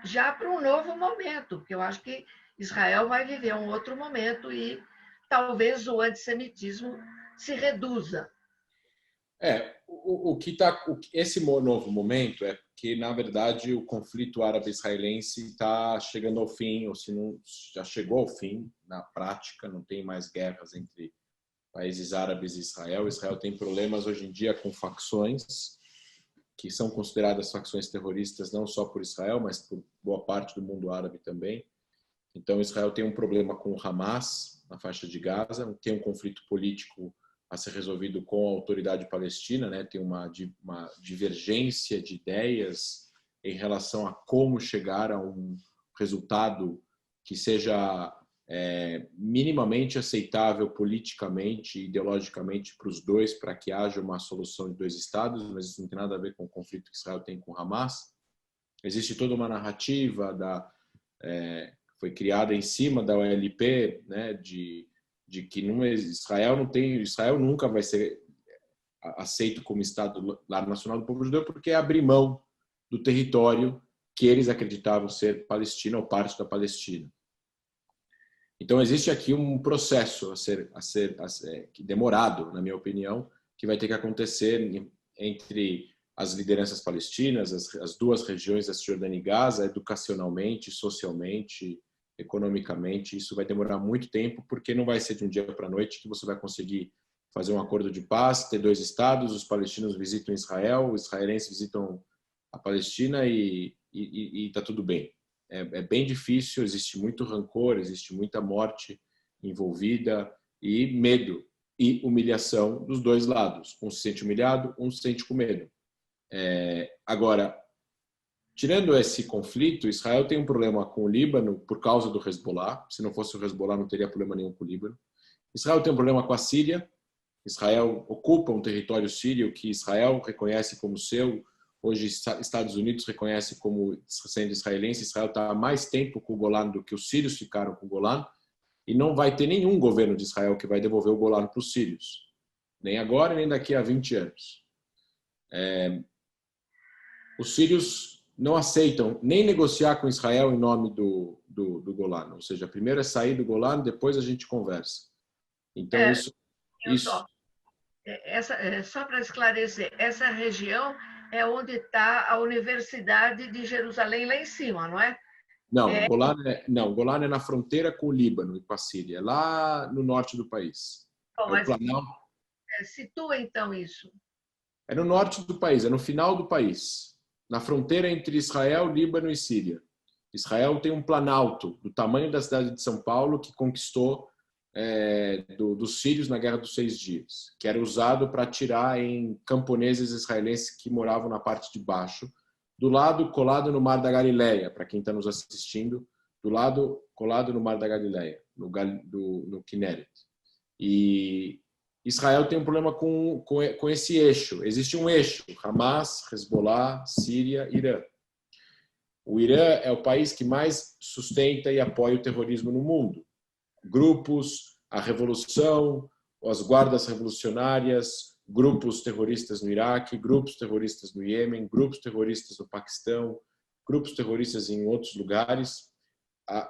já para um novo momento, porque eu acho que Israel vai viver um outro momento e talvez o antissemitismo se reduza. Esse novo momento é que, na verdade, o conflito árabe-israelense está chegando ao fim, ou se não já chegou ao fim, na prática, não tem mais guerras entre países árabes e Israel. Israel tem problemas hoje em dia com facções, que são consideradas facções terroristas não só por Israel, mas por boa parte do mundo árabe também. Então, Israel tem um problema com o Hamas, na faixa de Gaza, tem um conflito político a ser resolvido com a autoridade palestina, né? Tem uma divergência de ideias em relação a como chegar a um resultado que seja minimamente aceitável politicamente e ideologicamente para os dois, para que haja uma solução de dois estados, mas isso não tem nada a ver com o conflito que Israel tem com Hamas. Existe toda uma narrativa foi criada em cima da OLP, né, de que Israel nunca vai ser aceito como Estado Lar Nacional do Povo Judeu, porque é abrir mão do território que eles acreditavam ser Palestina ou parte da Palestina. Então existe aqui um processo a ser demorado, na minha opinião, que vai ter que acontecer entre as lideranças palestinas, as duas regiões da Cisjordânia e Gaza, educacionalmente, socialmente, economicamente. Isso vai demorar muito tempo, porque não vai ser de um dia para a noite que você vai conseguir fazer um acordo de paz, ter dois estados, os palestinos visitam Israel, os israelenses visitam a Palestina e está tudo bem. É bem difícil, existe muito rancor, existe muita morte envolvida e medo e humilhação dos dois lados. Um se sente humilhado, um se sente com medo. Agora, tirando esse conflito, Israel tem um problema com o Líbano por causa do Hezbollah. Se não fosse o Hezbollah, não teria problema nenhum com o Líbano. Israel tem um problema com a Síria. Israel ocupa um território sírio que Israel reconhece como seu. Hoje, Estados Unidos reconhece como sendo israelense. Israel está há mais tempo com o Golan do que os sírios ficaram com o Golan. E não vai ter nenhum governo de Israel que vai devolver o Golan para os sírios. Nem agora, nem daqui a 20 anos. Os sírios não aceitam nem negociar com Israel em nome do Golan. Ou seja, primeiro é sair do Golan, depois a gente conversa. Então, só para esclarecer, essa região é onde está a Universidade de Jerusalém, lá em cima, não é? Não, Golan é na fronteira com o Líbano e com a Síria, é lá no norte do país. Mas situa, então, isso. É no norte do país, é no final do país, na fronteira entre Israel, Líbano e Síria. Israel tem um planalto do tamanho da cidade de São Paulo que conquistou dos sírios na Guerra dos 6 Dias, que era usado para atirar em camponeses israelenses que moravam na parte de baixo, do lado colado no Mar da Galileia, para quem está nos assistindo, do lado colado no Mar da Galileia, no Kinneret. E Israel tem um problema com esse eixo. Existe um eixo: Hamas, Hezbollah, Síria, Irã. O Irã é o país que mais sustenta e apoia o terrorismo no mundo. Grupos, a revolução, as guardas revolucionárias, grupos terroristas no Iraque, grupos terroristas no Iêmen, grupos terroristas no Paquistão, grupos terroristas em outros lugares.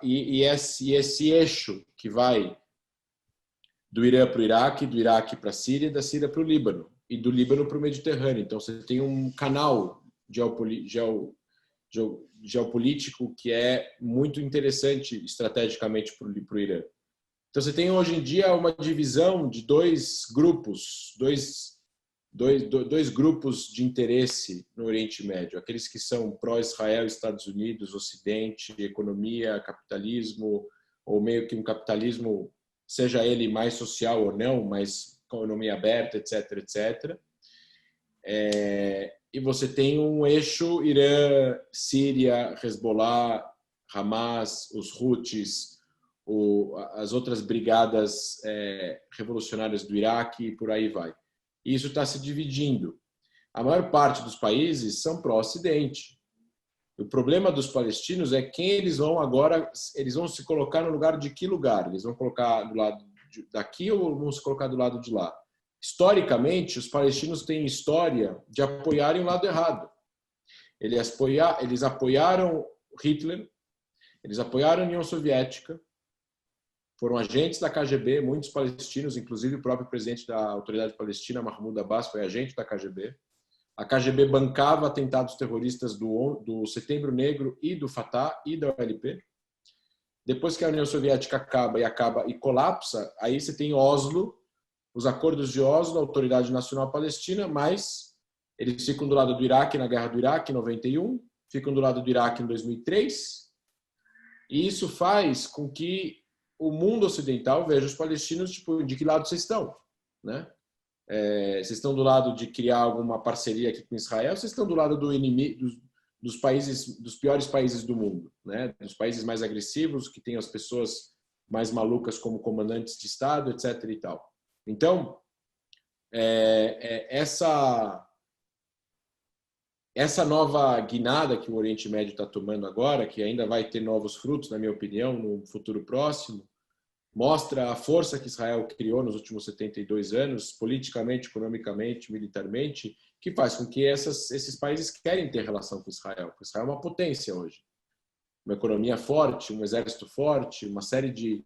E esse eixo que vai do Irã para o Iraque, do Iraque para a Síria, da Síria para o Líbano, e do Líbano para o Mediterrâneo. Então, você tem um canal geopolítico que é muito interessante estrategicamente para o Irã. Então, você tem hoje em dia uma divisão de dois grupos de interesse no Oriente Médio. Aqueles que são pró-Israel, Estados Unidos, Ocidente, economia, capitalismo, ou meio que um capitalismo, seja ele mais social ou não, mas com economia aberta, etc., etc. E você tem um eixo Irã, Síria, Hezbollah, Hamas, os Houthis, as outras brigadas revolucionárias do Iraque e por aí vai. E isso está se dividindo. A maior parte dos países são pró-Ocidente. O problema dos palestinos é quem eles vão agora, eles vão se colocar no lugar de que lugar? Eles vão colocar do lado daqui ou vão se colocar do lado de lá? historicamente, os palestinos têm história de apoiarem o lado errado. Eles apoiaram Hitler, eles apoiaram a União Soviética, foram agentes da KGB, muitos palestinos, inclusive o próprio presidente da Autoridade Palestina, Mahmoud Abbas, foi agente da KGB. A KGB bancava atentados terroristas do Setembro Negro e do Fatah e da OLP. Depois que a União Soviética acaba e colapsa, aí você tem Oslo, os acordos de Oslo, a Autoridade Nacional Palestina, mas eles ficam do lado do Iraque na Guerra do Iraque em 91, ficam do lado do Iraque em 2003, e isso faz com que o mundo ocidental veja os palestinos tipo, de que lado vocês estão, né? Vocês estão do lado de criar alguma parceria aqui com Israel, vocês estão do lado do inimigo, dos países, dos piores países do mundo, né? Dos países mais agressivos, que têm as pessoas mais malucas como comandantes de Estado, etc. e tal. Então, essa nova guinada que o Oriente Médio está tomando agora, que ainda vai ter novos frutos, na minha opinião, no futuro próximo, mostra a força que Israel criou nos últimos 72 anos, politicamente, economicamente, militarmente, que faz com que esses países querem ter relação com Israel. Porque Israel é uma potência hoje. Uma economia forte, um exército forte, uma série de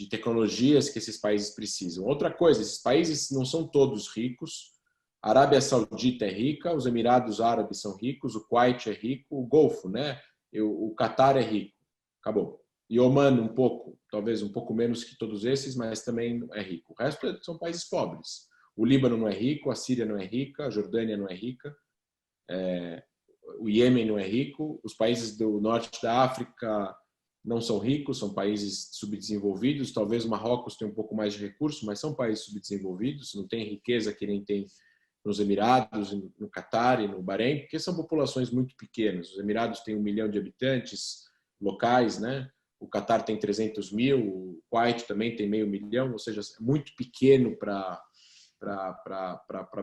tecnologias que esses países precisam. Outra coisa, esses países não são todos ricos. A Arábia Saudita é rica, os Emirados Árabes são ricos, o Kuwait é rico, o Golfo, né? O Catar é rico. Acabou. E Oman um pouco, talvez um pouco menos que todos esses, mas também é rico. O resto são países pobres. O Líbano não é rico, a Síria não é rica, a Jordânia não é rica, o Iêmen não é rico, os países do norte da África não são ricos, são países subdesenvolvidos. Talvez o Marrocos tenha um pouco mais de recursos, mas são países subdesenvolvidos, não tem riqueza que nem tem nos Emirados, no Catar e no Bahrein, porque são populações muito pequenas. Os Emirados têm 1 milhão de habitantes locais, né? O Catar tem 300 mil, o Kuwait também tem 500 mil, ou seja, é muito pequeno para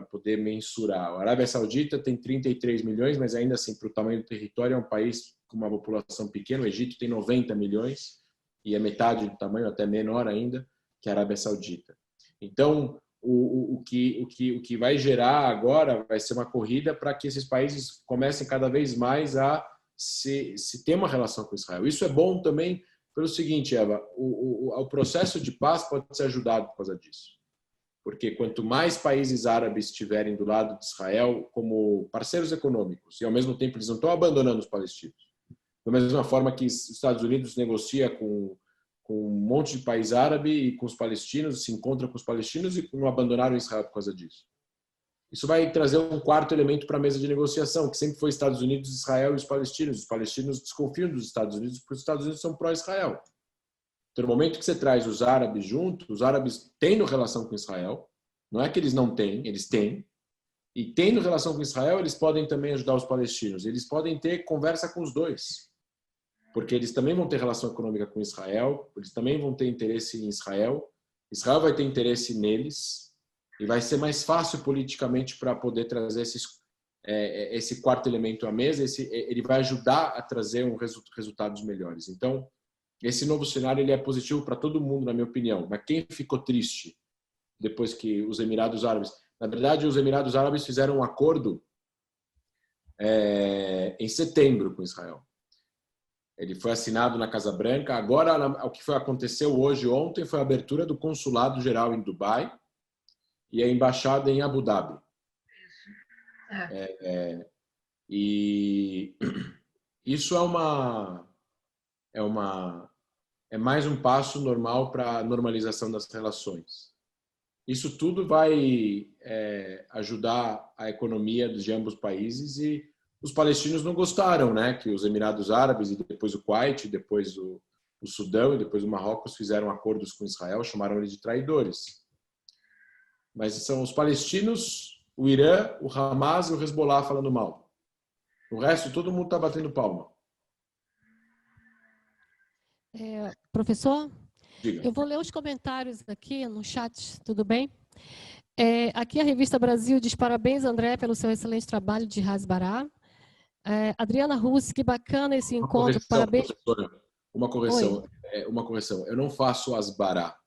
poder mensurar. A Arábia Saudita tem 33 milhões, mas ainda assim, para o tamanho do território, é um país com uma população pequena. O Egito tem 90 milhões e é metade do tamanho, até menor ainda, que a Arábia Saudita. Então, o que vai gerar agora vai ser uma corrida para que esses países comecem cada vez mais a se ter uma relação com Israel. Isso é bom também pelo seguinte, Eva, o processo de paz pode ser ajudado por causa disso. Porque quanto mais países árabes estiverem do lado de Israel como parceiros econômicos, e ao mesmo tempo eles não estão abandonando os palestinos, da mesma forma que os Estados Unidos negocia com um monte de país árabe e com os palestinos, se encontra com os palestinos e não abandonaram Israel por causa disso. Isso vai trazer um quarto elemento para a mesa de negociação, que sempre foi Estados Unidos, Israel e os palestinos. Os palestinos desconfiam dos Estados Unidos porque os Estados Unidos são pró-Israel. Então, no momento que você traz os árabes juntos, os árabes tendo relação com Israel, não é que eles não têm, eles têm, e tendo relação com Israel, eles podem também ajudar os palestinos. Eles podem ter conversa com os dois, porque eles também vão ter relação econômica com Israel, eles também vão ter interesse em Israel, Israel vai ter interesse neles, e vai ser mais fácil politicamente para poder trazer esse quarto elemento à mesa. Ele vai ajudar a trazer resultados melhores. Então, esse novo cenário ele é positivo para todo mundo, na minha opinião. Mas quem ficou triste depois que os Emirados Árabes... Na verdade, os Emirados Árabes fizeram um acordo em setembro com Israel. Ele foi assinado na Casa Branca. Agora, o que aconteceu ontem, foi a abertura do consulado geral em Dubai e a embaixada em Abu Dhabi. E isso é mais um passo normal para a normalização das relações. Isso tudo vai ajudar a economia de ambos os países, e os palestinos não gostaram, né, que os Emirados Árabes e depois o Kuwait, depois o Sudão e depois o Marrocos fizeram acordos com Israel, chamaram eles de traidores. Mas são os palestinos, o Irã, o Hamas e o Hezbollah falando mal. O resto, todo mundo está batendo palma. Professor, Diga. Eu vou ler os comentários aqui no chat, tudo bem? Aqui a Revista Brasil diz: parabéns, André, pelo seu excelente trabalho de Hasbará. Adriana Russi, que bacana esse encontro. Parabéns. Uma correção. Eu não faço Hasbará.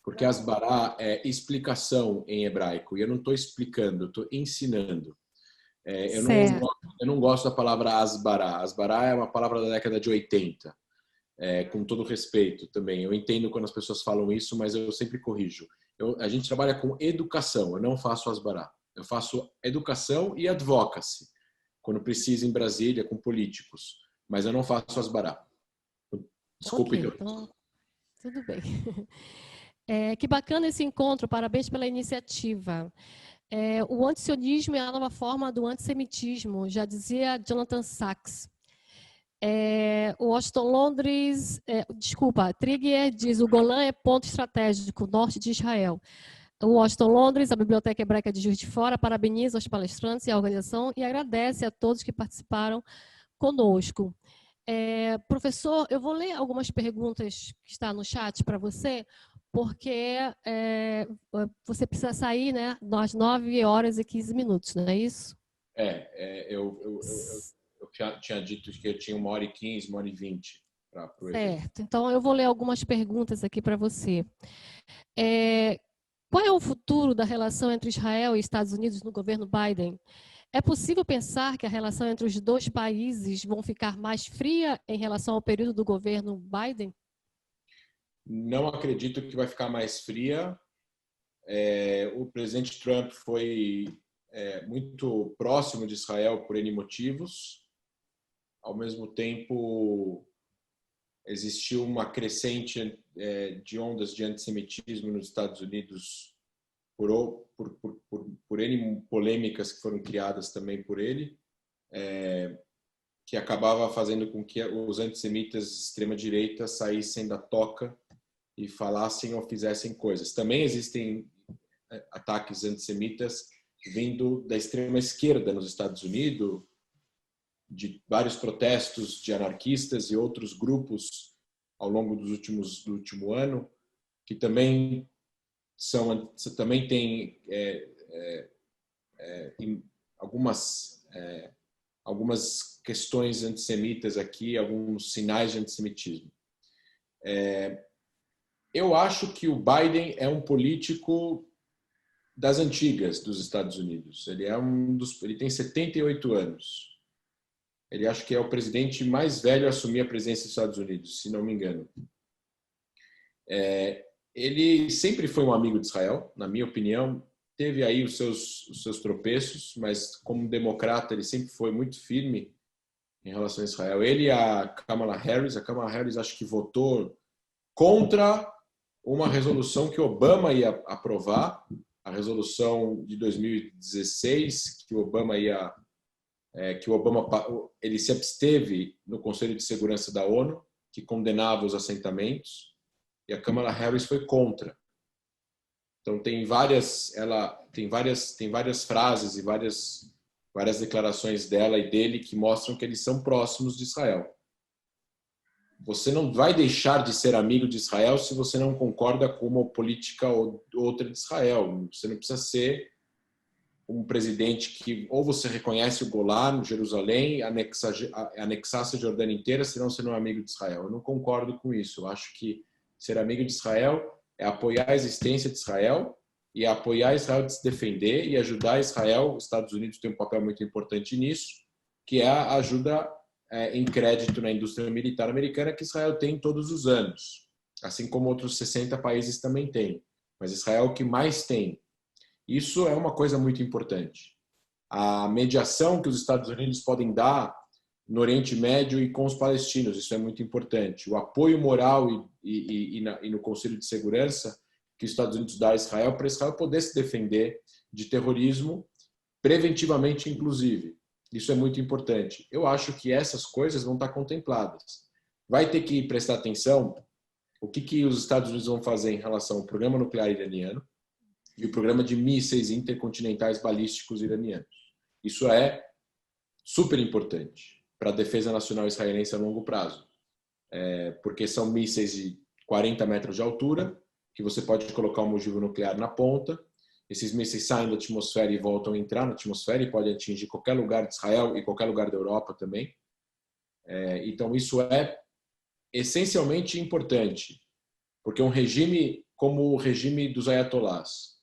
Porque asbará é explicação em hebraico, e eu não estou explicando, eu estou ensinando. Eu não gosto da palavra asbará. Asbará é uma palavra da década de 80, com todo respeito também. Eu entendo quando as pessoas falam isso, mas eu sempre corrijo. A gente trabalha com educação, eu não faço asbará. Eu faço educação e advocacy, quando precisa em Brasília, com políticos. Mas eu não faço asbará. Desculpe. Ok, então, tudo bem. Que bacana esse encontro, parabéns pela iniciativa. O antisionismo é a nova forma do antissemitismo, já dizia Jonathan Sachs. O Washington Londres, Trigger diz, o Golã é ponto estratégico, norte de Israel. O Washington Londres, a Biblioteca Hebraica de Juiz de Fora, parabeniza os palestrantes e a organização e agradece a todos que participaram conosco. Professor, eu vou ler algumas perguntas que estão no chat para você, porque você precisa sair, né, às 9h15, não é isso? Eu tinha dito que eu tinha 1h15, 1h20 para o evento. Certo, então eu vou ler algumas perguntas aqui para você. Qual é o futuro da relação entre Israel e Estados Unidos no governo Biden? É possível pensar que a relação entre os dois países vão ficar mais fria em relação ao período do governo Biden? Não acredito que vai ficar mais fria. O presidente Trump foi muito próximo de Israel por N motivos. Ao mesmo tempo, existiu uma crescente de ondas de antissemitismo nos Estados Unidos por N polêmicas que foram criadas também por ele, que acabava fazendo com que os antissemitas de extrema-direita saíssem da toca e falassem ou fizessem coisas. Também existem ataques antissemitas vindo da extrema-esquerda nos Estados Unidos, de vários protestos de anarquistas e outros grupos ao longo do último ano, que também têm algumas questões antissemitas aqui, alguns sinais de antissemitismo. Eu acho que o Biden é um político das antigas dos Estados Unidos. Ele tem 78 anos. Ele acho que é o presidente mais velho a assumir a presidência dos Estados Unidos, se não me engano. Ele sempre foi um amigo de Israel, na minha opinião. Teve aí os seus tropeços, mas como democrata ele sempre foi muito firme em relação a Israel. Ele e a Kamala Harris acho que votou contra uma resolução que Obama ia aprovar, a resolução de 2016, que ele se absteve no Conselho de Segurança da ONU, que condenava os assentamentos, e a Kamala Harris foi contra. Então tem várias frases e várias declarações dela e dele que mostram que eles são próximos de Israel. Você não vai deixar de ser amigo de Israel se você não concorda com uma política ou outra de Israel. Você não precisa ser um presidente que ou você reconhece o Golã, Jerusalém, anexasse a Jordânia inteira, senão você não é amigo de Israel. Eu não concordo com isso. Eu acho que ser amigo de Israel é apoiar a existência de Israel e apoiar Israel de se defender e ajudar Israel. Os Estados Unidos têm um papel muito importante nisso, que é a ajuda em crédito na indústria militar americana que Israel tem todos os anos, assim como outros 60 países também têm. Mas Israel é o que mais tem. Isso é uma coisa muito importante. A mediação que os Estados Unidos podem dar no Oriente Médio e com os palestinos, isso é muito importante. O apoio moral e no Conselho de Segurança que os Estados Unidos dá a Israel, para Israel poder se defender de terrorismo, preventivamente inclusive. Isso é muito importante. Eu acho que essas coisas vão estar contempladas. Vai ter que prestar atenção o que os Estados Unidos vão fazer em relação ao programa nuclear iraniano e o programa de mísseis intercontinentais balísticos iranianos. Isso é super importante para a defesa nacional israelense a longo prazo, porque são mísseis de 40 metros de altura, que você pode colocar um ogivo nuclear na ponta. Esses mísseis saem da atmosfera e voltam a entrar na atmosfera e podem atingir qualquer lugar de Israel e qualquer lugar da Europa também. Então, isso é essencialmente importante, porque um regime como o regime dos ayatollahs,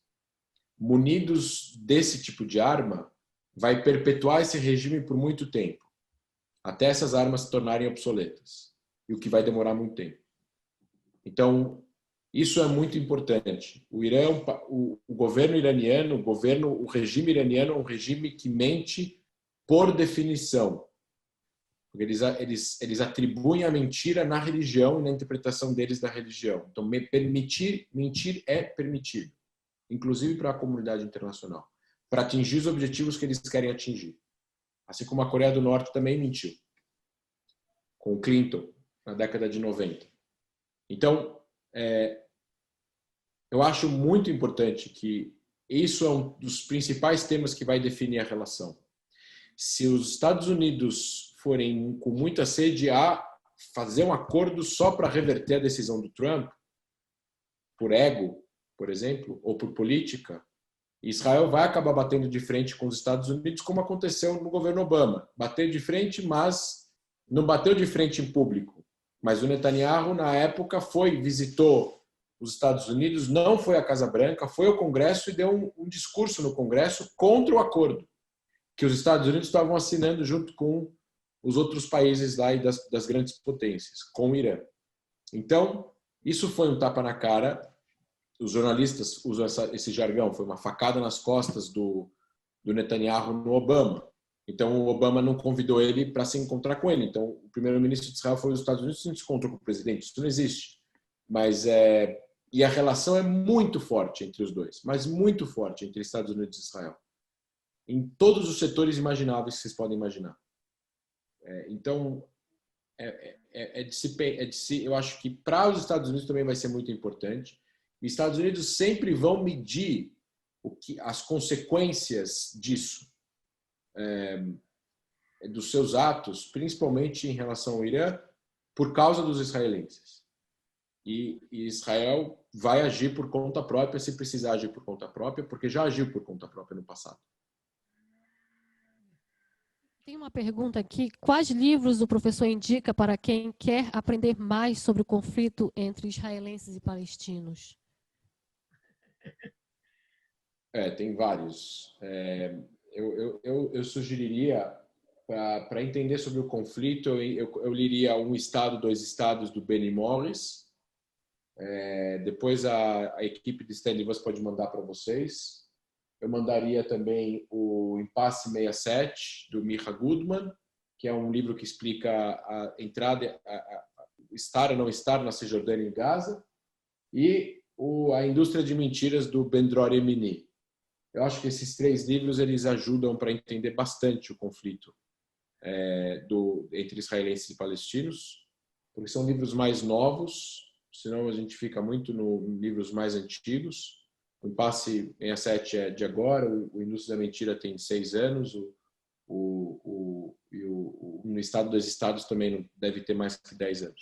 munidos desse tipo de arma, vai perpetuar esse regime por muito tempo, até essas armas se tornarem obsoletas, e o que vai demorar muito tempo. Então, isso é muito importante. O Irã, o governo iraniano, o regime iraniano é um regime que mente por definição. Porque eles atribuem a mentira na religião e na interpretação deles da religião. Então, mentir é permitido, inclusive para a comunidade internacional, para atingir os objetivos que eles querem atingir. Assim como a Coreia do Norte também mentiu, com o Clinton, na década de 90. Então, eu acho muito importante que isso é um dos principais temas que vai definir a relação. Se os Estados Unidos forem com muita sede a fazer um acordo só para reverter a decisão do Trump, por ego, por exemplo, ou por política, Israel vai acabar batendo de frente com os Estados Unidos, como aconteceu no governo Obama. Bateu de frente, mas não bateu de frente em público. Mas o Netanyahu, na época, visitou os Estados Unidos, não foi à Casa Branca, foi ao Congresso e deu um discurso no Congresso contra o acordo que os Estados Unidos estavam assinando junto com os outros países lá e das grandes potências, com o Irã. Então, isso foi um tapa na cara. Os jornalistas usam esse jargão, foi uma facada nas costas do Netanyahu no Obama. Então, o Obama não convidou ele para se encontrar com ele. Então, o primeiro-ministro de Israel foi aos Estados Unidos e se encontrou com o presidente. Isso não existe. E a relação é muito forte entre os dois, mas muito forte entre Estados Unidos e Israel. Em todos os setores imagináveis que vocês podem imaginar. Então, eu acho que para os Estados Unidos também vai ser muito importante. Os Estados Unidos sempre vão medir as consequências disso, dos seus atos, principalmente em relação ao Irã, por causa dos israelenses. E Israel vai agir por conta própria, se precisar agir por conta própria, porque já agiu por conta própria no passado. Tem uma pergunta aqui. Quais livros o professor indica para quem quer aprender mais sobre o conflito entre israelenses e palestinos? Tem vários. Eu sugeriria, para entender sobre o conflito, eu leria Um Estado, Dois Estados, do Benny Morris. Depois a equipe de Stanley Vance pode mandar para vocês. Eu mandaria também o Impasse 67, do Micha Goodman, que é um livro que explica a entrada, estar ou não estar na Cisjordânia e Gaza. E A Indústria de Mentiras, do Ben-Dror Emini. Eu acho que esses 3 livros eles ajudam para entender bastante o conflito entre israelenses e palestinos, porque são livros mais novos, senão a gente fica muito nos livros mais antigos. O Impasse 67 é de agora, o Indústria da Mentira tem 6 anos, No Estado dos Estados também deve ter mais que 10 anos.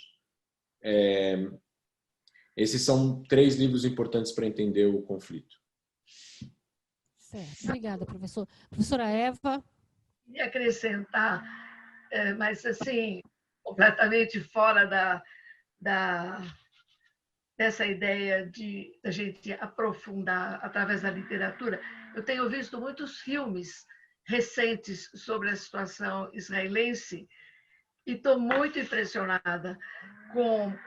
Esses são 3 livros importantes para entender o conflito. Certo. Obrigada, professor. Professora Eva. E acrescentar, mas assim, completamente fora dessa ideia de a gente aprofundar através da literatura, eu tenho visto muitos filmes recentes sobre a situação israelense e estou muito impressionada,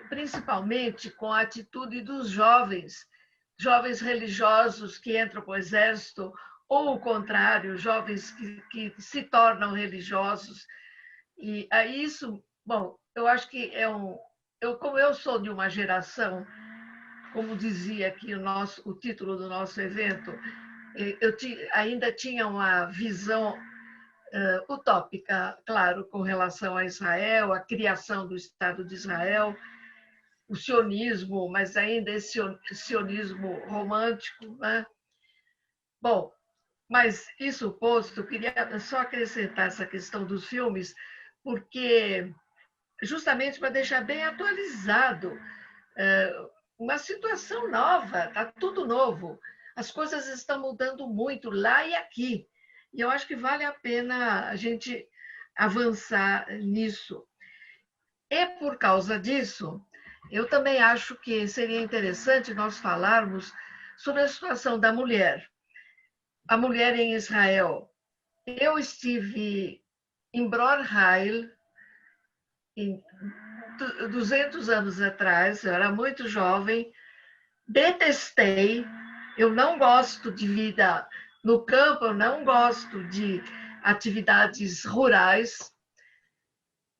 principalmente com a atitude dos jovens religiosos que entram para o exército, ou o contrário, jovens que se tornam religiosos. E aí isso, bom, eu acho que como eu sou de uma geração, como dizia aqui o título do nosso evento, eu ainda tinha uma visão utópica, claro, com relação a Israel, a criação do Estado de Israel, o sionismo, mas ainda esse sionismo romântico, né? Bom, mas isso posto, eu queria só acrescentar essa questão dos filmes, porque justamente para deixar bem atualizado uma situação nova, está tudo novo. As coisas estão mudando muito lá e aqui. E eu acho que vale a pena a gente avançar nisso. E por causa disso, Eu também acho que seria interessante nós falarmos sobre a situação da mulher. A mulher em Israel. Eu estive em Bror Heil, 200 anos atrás, eu era muito jovem, detestei, eu não gosto de vida no campo, eu não gosto de atividades rurais,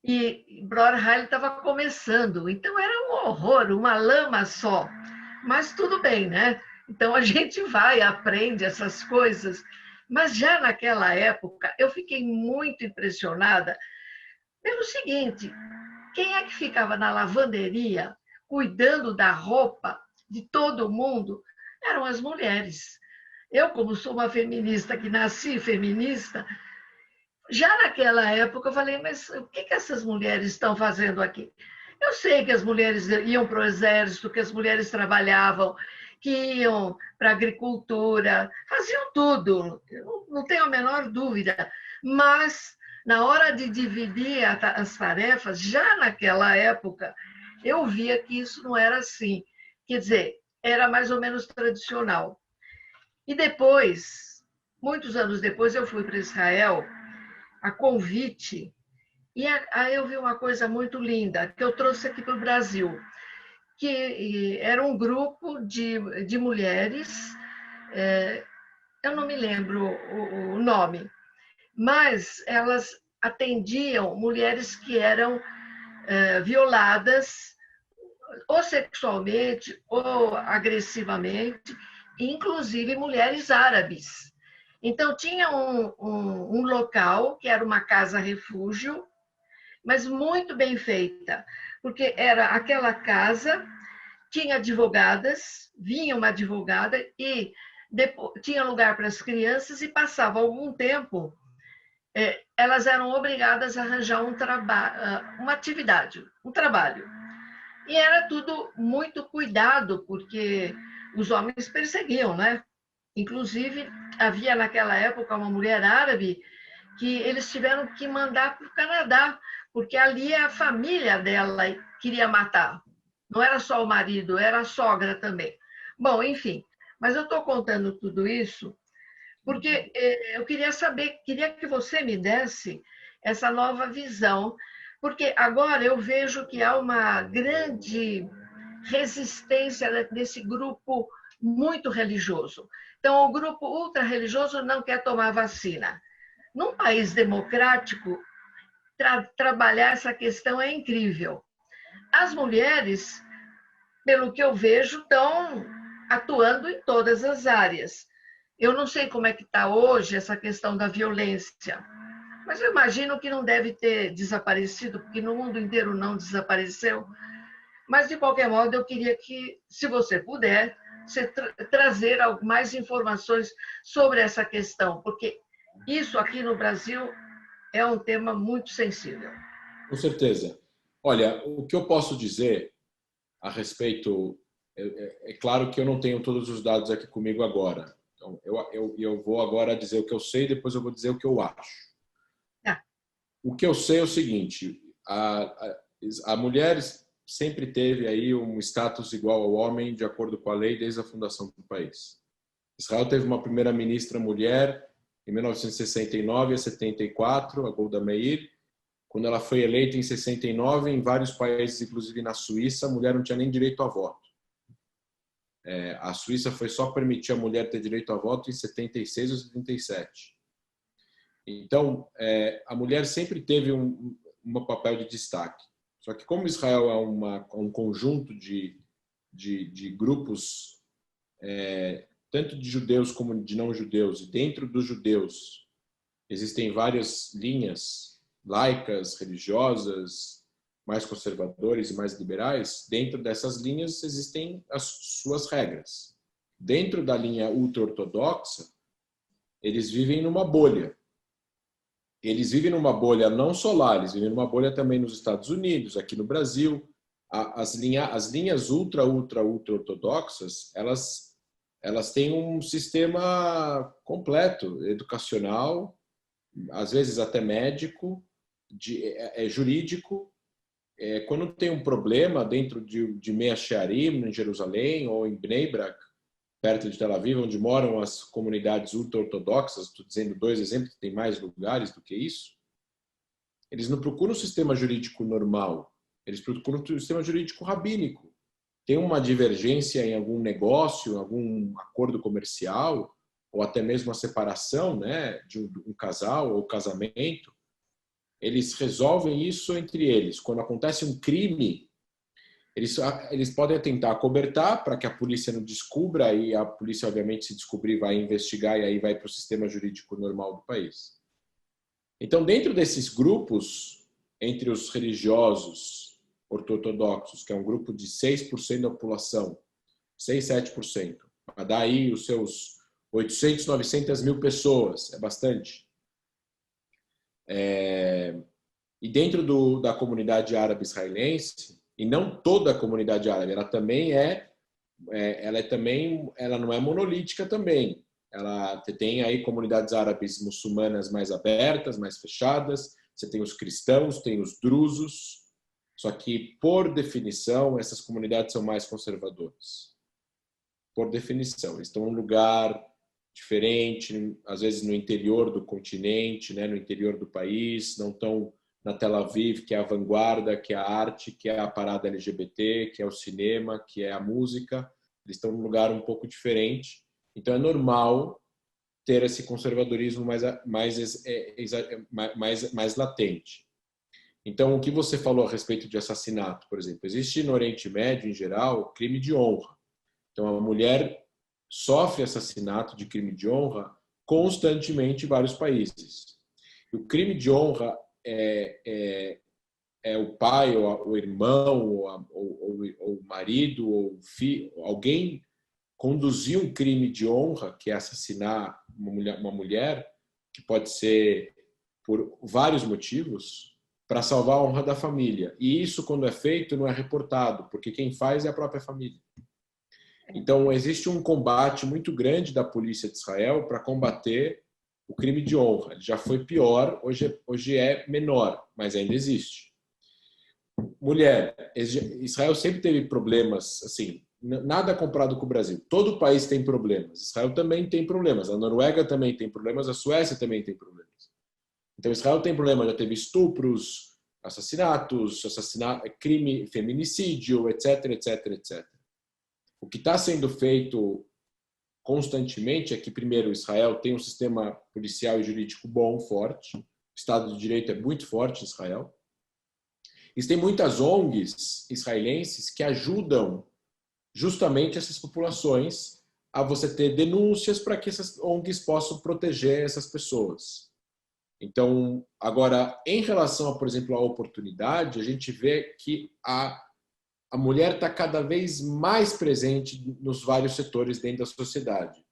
e Bror Heil estava começando, então era um horror, uma lama só, mas tudo bem, né? Então a gente vai, aprende essas coisas, mas já naquela época eu fiquei muito impressionada pelo seguinte: quem é que ficava na lavanderia cuidando da roupa de todo mundo? Eram as mulheres. Eu, como sou uma feminista, que nasci feminista, já naquela época eu falei, mas o que essas mulheres estão fazendo aqui? Eu sei que as mulheres iam para o exército, que as mulheres trabalhavam, que iam para a agricultura, faziam tudo, não tenho a menor dúvida. Mas, na hora de dividir as tarefas, já naquela época, eu via que isso não era assim. Quer dizer, era mais ou menos tradicional. E depois, muitos anos depois, eu fui para Israel, a convite, e aí eu vi uma coisa muito linda, que eu trouxe aqui para o Brasil, que era um grupo de mulheres, eu não me lembro o nome, mas elas atendiam mulheres que eram violadas, ou sexualmente, ou agressivamente, inclusive mulheres árabes. Então, tinha um local, que era uma casa-refúgio, mas muito bem feita, porque era aquela casa, tinha advogadas, vinha uma advogada e depois, tinha lugar para as crianças e passava algum tempo, elas eram obrigadas a arranjar uma atividade, um trabalho. E era tudo muito cuidado, porque os homens perseguiam, né? Inclusive, havia naquela época uma mulher árabe que eles tiveram que mandar para o Canadá, porque ali a família dela queria matar. Não era só o marido, era a sogra também. Bom, enfim, mas eu estou contando tudo isso porque eu queria saber, queria que você me desse essa nova visão, porque agora eu vejo que há uma grande resistência desse grupo muito religioso. Então, o grupo ultra-religioso não quer tomar vacina. Num país democrático, trabalhar essa questão é incrível. As mulheres, pelo que eu vejo, estão atuando em todas as áreas. Eu não sei como é que está hoje essa questão da violência, mas eu imagino que não deve ter desaparecido, porque no mundo inteiro não desapareceu. Mas, de qualquer modo, eu queria que, se você puder, você trazer mais informações sobre essa questão, porque isso aqui no Brasil é um tema muito sensível. Com certeza. Olha, o que eu posso dizer a respeito... É claro que eu não tenho todos os dados aqui comigo agora. Então, eu vou agora dizer o que eu sei, depois eu vou dizer o que eu acho. O que eu sei é o seguinte, a mulher sempre teve aí um status igual ao homem, de acordo com a lei, desde a fundação do país. Israel teve uma primeira-ministra mulher em 1969 a 74, a Golda Meir. Quando ela foi eleita em 69, em vários países, inclusive na Suíça, a mulher não tinha nem direito a voto. A Suíça foi só permitir a mulher ter direito a voto em 76 ou 77. Então, a mulher sempre teve um papel de destaque. Só que como Israel é um conjunto de grupos, tanto de judeus como de não judeus, e dentro dos judeus existem várias linhas laicas, religiosas, mais conservadores e mais liberais, dentro dessas linhas existem as suas regras. Dentro da linha ultra-ortodoxa, eles vivem numa bolha. Eles vivem numa bolha não só lá, eles vivem numa bolha também nos Estados Unidos, aqui no Brasil. As linhas ultra-ortodoxas, elas têm um sistema completo, educacional, às vezes até médico, jurídico. quando tem um problema dentro de Mea Shearim, em Jerusalém, ou em Bnei Brak, perto de Tel Aviv, onde moram as comunidades ultra-ortodoxas, estou dizendo 2 exemplos, tem mais lugares do que isso, eles não procuram um sistema jurídico normal, eles procuram um sistema jurídico rabínico. Tem uma divergência em algum negócio, algum acordo comercial, ou até mesmo a separação, né, de um casal ou casamento, eles resolvem isso entre eles. Quando acontece um crime, eles podem tentar acobertar para que a polícia não descubra, e a polícia, obviamente, se descobrir, vai investigar e aí vai para o sistema jurídico normal do país. Então, dentro desses grupos, entre os religiosos ortodoxos, que é um grupo de 6% da população, 6, 7%, vai dar aí os seus 800, 900 mil pessoas, é bastante. E dentro da comunidade árabe israelense, e não toda a comunidade árabe, ela também ela não é monolítica também. Ela tem aí comunidades árabes muçulmanas mais abertas, mais fechadas. Você tem os cristãos, tem os drusos. Só que, por definição, essas comunidades são mais conservadoras. Por definição. Eles estão em um lugar diferente, às vezes no interior do continente, né, no interior do país, não estão na Tel Aviv, que é a vanguarda, que é a arte, que é a parada LGBT, que é o cinema, que é a música. Eles estão num lugar um pouco diferente. Então, é normal ter esse conservadorismo mais latente. Então, o que você falou a respeito de assassinato, por exemplo, existe no Oriente Médio, em geral, crime de honra. Então, a mulher sofre assassinato de crime de honra constantemente em vários países. E o crime de honra é o pai, ou o irmão, ou o marido, ou o filho, alguém conduzir um crime de honra, que é assassinar uma mulher, que pode ser por vários motivos, para salvar a honra da família. E isso, quando é feito, não é reportado, porque quem faz é a própria família. Então, existe um combate muito grande da polícia de Israel para combater o crime de honra. Ele já foi pior, hoje é menor, mas ainda existe. Mulher, Israel sempre teve problemas, assim, nada comparado com o Brasil. Todo país tem problemas. Israel também tem problemas. A Noruega também tem problemas. A Suécia também tem problemas. Então, Israel tem problemas. Já teve estupros, assassinatos, crime, feminicídio, etc, etc, etc. O que está sendo feito constantemente é que, primeiro, Israel tem um sistema policial e jurídico bom, forte. O Estado de Direito é muito forte em Israel. E tem muitas ONGs israelenses que ajudam justamente essas populações a você ter denúncias para que essas ONGs possam proteger essas pessoas. Então, agora, em relação, por exemplo, à oportunidade, a gente vê que a mulher está cada vez mais presente nos vários setores dentro da sociedade.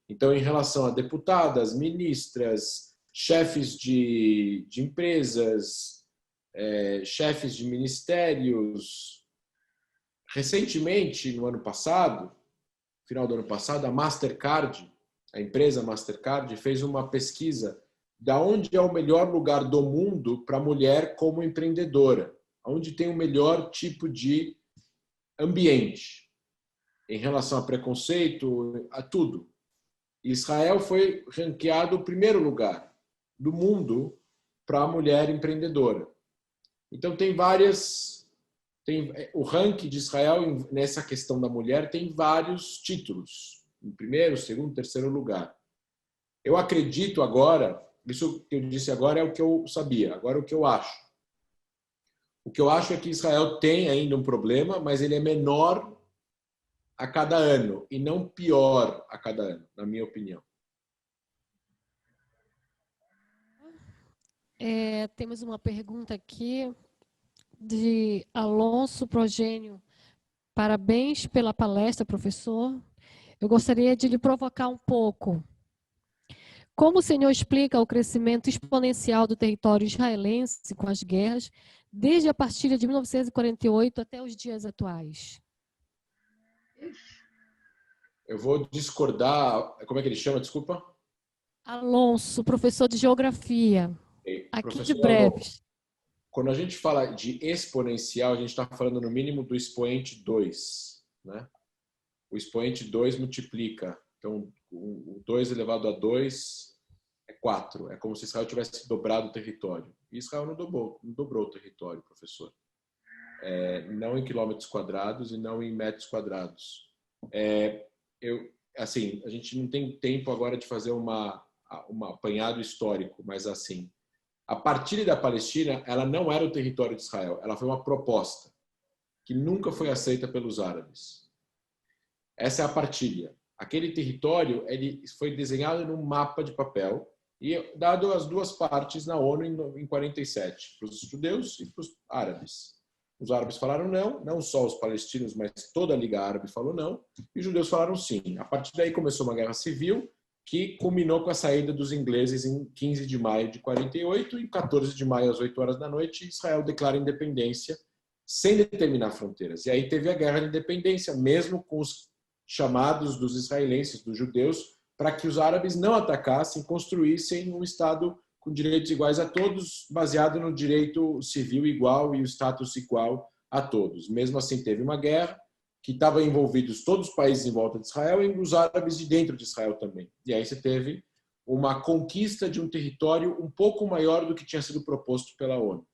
Então, em relação a deputadas, ministras, chefes de empresas, chefes de ministérios. Recentemente, no ano passado, final do ano passado, a Mastercard, a empresa Mastercard, fez uma pesquisa de onde é o melhor lugar do mundo para a mulher como empreendedora, onde tem o melhor tipo de ambiente em relação a preconceito, a tudo. Israel foi ranqueado o primeiro lugar do mundo para a mulher empreendedora. Então, o ranking de Israel nessa questão da mulher tem vários títulos, em primeiro, segundo, terceiro lugar. Eu acredito agora, isso que eu disse agora é o que eu sabia, agora é o que eu acho. O que eu acho é que Israel tem ainda um problema, mas ele é menor a cada ano e não pior a cada ano, na minha opinião. Temos uma pergunta aqui de Alonso Progênio. Parabéns pela palestra, professor. Eu gostaria de lhe provocar um pouco. Como o senhor explica o crescimento exponencial do território israelense com as guerras, desde a partilha de 1948 até os dias atuais? Eu vou discordar. Como é que ele chama? Desculpa. Alonso, professor de geografia, aqui de Breves. quando a gente fala de exponencial, a gente está falando no mínimo do expoente 2, né? O expoente 2 multiplica. Então, o 2 elevado a 2 é 4. É como se Israel tivesse dobrado o território. E Israel não dobrou o território, professor. Não em quilômetros quadrados e não em metros quadrados. Assim, a gente não tem tempo agora de fazer um apanhado histórico, mas assim, a partilha da Palestina, ela não era o território de Israel, ela foi uma proposta que nunca foi aceita pelos árabes. Essa é a partilha. Aquele território, ele foi desenhado num mapa de papel e dado as duas partes na ONU em 47, para os judeus e para os árabes. Os árabes falaram não, não só os palestinos, mas toda a Liga Árabe falou não, e os judeus falaram sim. A partir daí começou uma guerra civil, que culminou com a saída dos ingleses em 15 de maio de 48 e 14 de maio às 8 horas da noite Israel declara independência sem determinar fronteiras. E aí teve a guerra de independência, mesmo com os chamados dos israelenses, dos judeus, para que os árabes não atacassem, construíssem um Estado com direitos iguais a todos, baseado no direito civil igual e o status igual a todos. Mesmo assim, teve uma guerra, que estavam envolvidos todos os países em volta de Israel e os árabes de dentro de Israel também. E aí você teve uma conquista de um território um pouco maior do que tinha sido proposto pela ONU.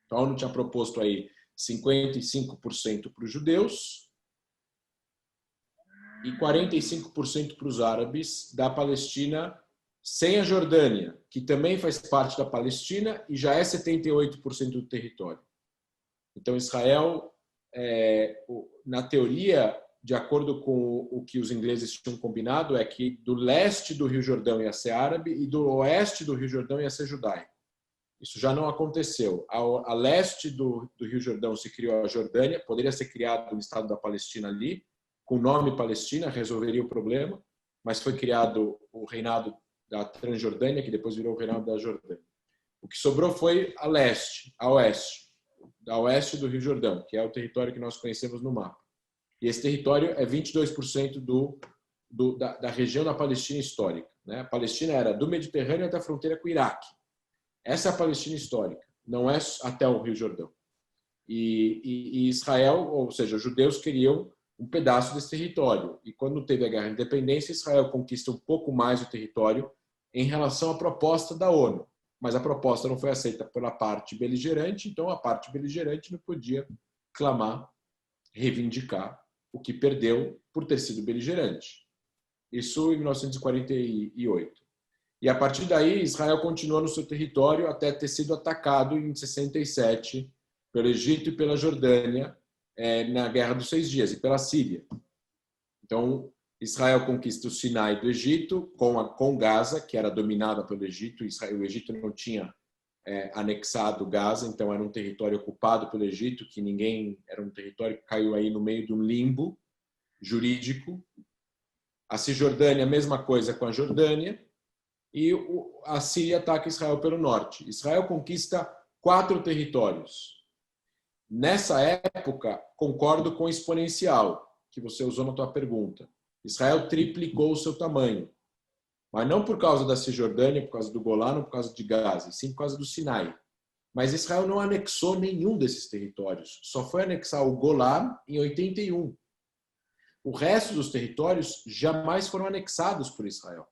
Então, a ONU tinha proposto aí 55% para os judeus e 45% para os árabes da Palestina, sem a Jordânia, que também faz parte da Palestina e já é 78% do território. Então, Israel... na teoria, de acordo com o que os ingleses tinham combinado, é que do leste do Rio Jordão ia ser árabe e do oeste do Rio Jordão ia ser judaico. Isso já não aconteceu. A leste do Rio Jordão se criou a Jordânia, poderia ser criado o Estado da Palestina ali, com o nome Palestina, resolveria o problema, mas foi criado o reinado da Transjordânia, que depois virou o reinado da Jordânia. O que sobrou foi a leste, a oeste do Rio Jordão, que é o território que nós conhecemos no mapa. E esse território é 22% da região da Palestina histórica, né? A Palestina era do Mediterrâneo até a fronteira com o Iraque. Essa é a Palestina histórica, não é até o Rio Jordão. E Israel, ou seja, os judeus queriam um pedaço desse território. E quando teve a Guerra de Independência, Israel conquista um pouco mais o território em relação à proposta da ONU. Mas a proposta não foi aceita pela parte beligerante, então a parte beligerante não podia clamar, reivindicar o que perdeu por ter sido beligerante. Isso em 1948. E a partir daí, Israel continuou no seu território até ter sido atacado em 67 pelo Egito e pela Jordânia na Guerra dos 6 Dias e pela Síria. Então, Israel conquista o Sinai do Egito com Gaza, que era dominada pelo Egito. O Egito não tinha anexado Gaza, então era um território ocupado pelo Egito, era um território que caiu aí no meio de um limbo jurídico. A Cisjordânia, a mesma coisa com a Jordânia, e a Síria ataca Israel pelo norte. Israel conquista 4 territórios. Nessa época, concordo com o exponencial, que você usou na tua pergunta. Israel triplicou o seu tamanho, mas não por causa da Cisjordânia, por causa do Golano, por causa de Gaza, sim por causa do Sinai. Mas Israel não anexou nenhum desses territórios, só foi anexar o Golano em 81. O resto dos territórios jamais foram anexados por Israel.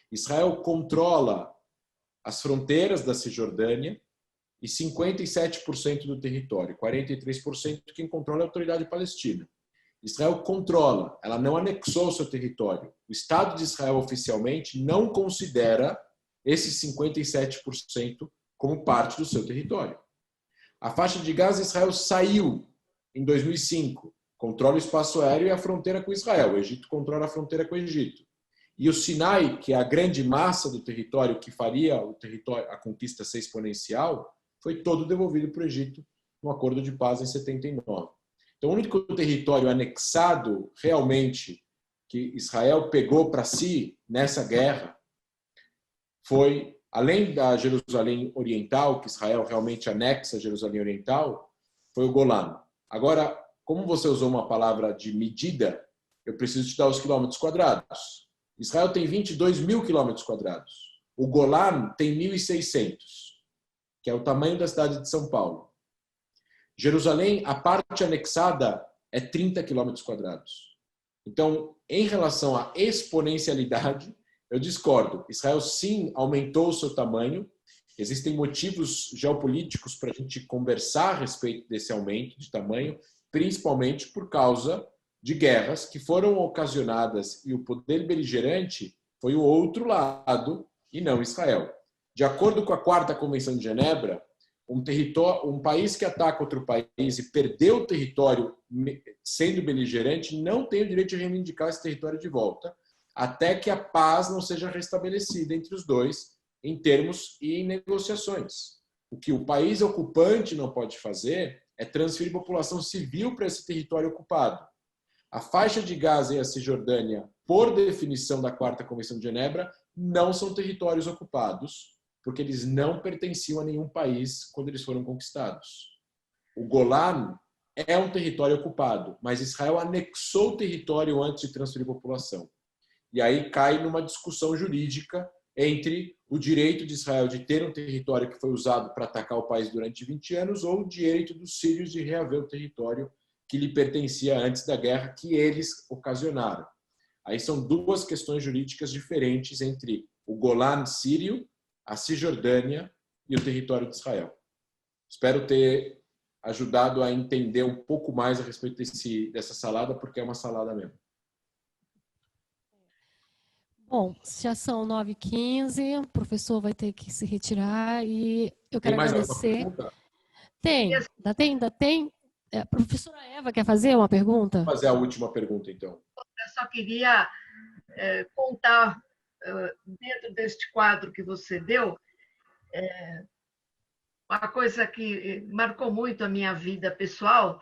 Israel controla as fronteiras da Cisjordânia e 57% do território, 43% quem controla é a autoridade palestina. Israel controla, ela não anexou o seu território. O Estado de Israel oficialmente não considera esses 57% como parte do seu território. A faixa de Gaza, Israel saiu em 2005, controla o espaço aéreo e a fronteira com Israel. O Egito controla a fronteira com o Egito. E o Sinai, que é a grande massa do território que faria a conquista ser exponencial, foi todo devolvido para o Egito no acordo de paz em 79. Então, o único território anexado realmente que Israel pegou para si nessa guerra foi, além da Jerusalém Oriental, que Israel realmente anexa a Jerusalém Oriental, foi o Golano. Agora, como você usou uma palavra de medida, eu preciso te dar os quilômetros quadrados. Israel tem 22 mil quilômetros quadrados. O Golano tem 1.600. que é o tamanho da cidade de São Paulo. Jerusalém, a parte anexada é 30 quilômetros quadrados. Então, em relação à exponencialidade, eu discordo. Israel, sim, aumentou o seu tamanho. Existem motivos geopolíticos para a gente conversar a respeito desse aumento de tamanho, principalmente por causa de guerras que foram ocasionadas, e o poder beligerante foi o outro lado e não Israel. De acordo com a 4ª Convenção de Genebra, um país que ataca outro país e perdeu o território sendo beligerante não tem o direito de reivindicar esse território de volta, até que a paz não seja restabelecida entre os dois em termos e em negociações. O que o país ocupante não pode fazer é transferir população civil para esse território ocupado. A faixa de Gaza e a Cisjordânia, por definição da 4ª Convenção de Genebra, não são territórios ocupados, porque eles não pertenciam a nenhum país quando eles foram conquistados. O Golan é um território ocupado, mas Israel anexou o território antes de transferir população. E aí cai numa discussão jurídica entre o direito de Israel de ter um território que foi usado para atacar o país durante 20 anos ou o direito dos sírios de reaver o território que lhe pertencia antes da guerra que eles ocasionaram. Aí são duas questões jurídicas diferentes entre o Golan sírio, a Cisjordânia e o território de Israel. Espero ter ajudado a entender um pouco mais a respeito dessa salada, porque é uma salada mesmo. Bom, já são 9h15, o professor vai ter que se retirar e eu quero Tem mais agradecer. alguma pergunta? Ainda tem. A professora Eva quer fazer uma pergunta? Vou fazer a última pergunta, então. Eu só queria contar, dentro deste quadro que você deu, uma coisa que marcou muito a minha vida pessoal,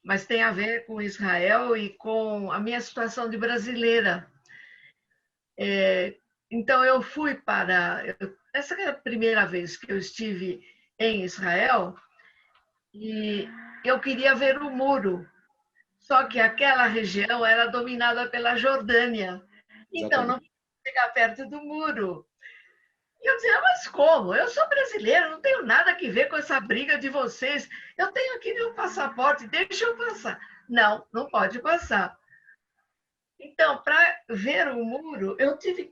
mas tem a ver com Israel e com a minha situação de brasileira. Então, eu fui essa é a primeira vez que eu estive em Israel e eu queria ver o muro, só que aquela região era dominada pela Jordânia, então não podia chegar perto do muro. E eu dizia, mas como? Eu sou brasileira, não tenho nada que ver com essa briga de vocês. Eu tenho aqui meu passaporte, deixa eu passar. Não, não pode passar. Então, para ver o muro,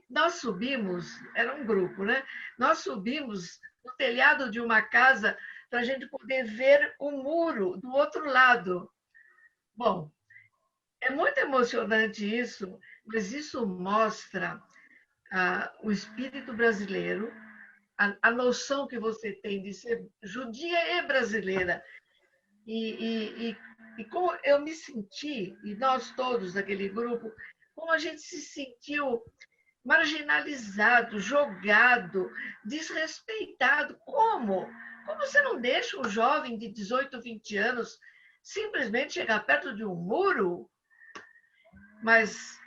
nós subimos, era um grupo, né? Nós subimos no telhado de uma casa para a gente poder ver o muro do outro lado. Bom, é muito emocionante isso, mas isso mostra o espírito brasileiro, a noção que você tem de ser judia e brasileira. E como eu me senti, e nós todos daquele grupo, como a gente se sentiu marginalizado, jogado, desrespeitado. Como? Como você não deixa um jovem de 18, 20 anos simplesmente chegar perto de um muro? Mas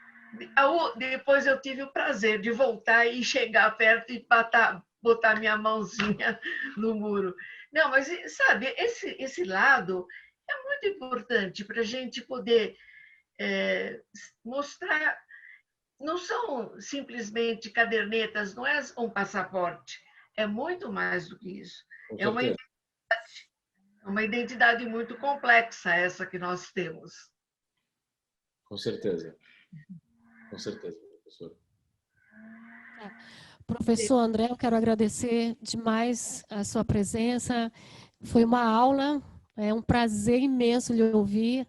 depois eu tive o prazer de voltar e chegar perto e botar minha mãozinha no muro. Não, mas sabe, esse lado é muito importante para a gente poder mostrar. Não são simplesmente cadernetas, não é um passaporte, é muito mais do que isso. É uma identidade muito complexa essa que nós temos. Com certeza. Com certeza, professor. Professor André, eu quero agradecer demais a sua presença. Foi uma aula, é um prazer imenso lhe ouvir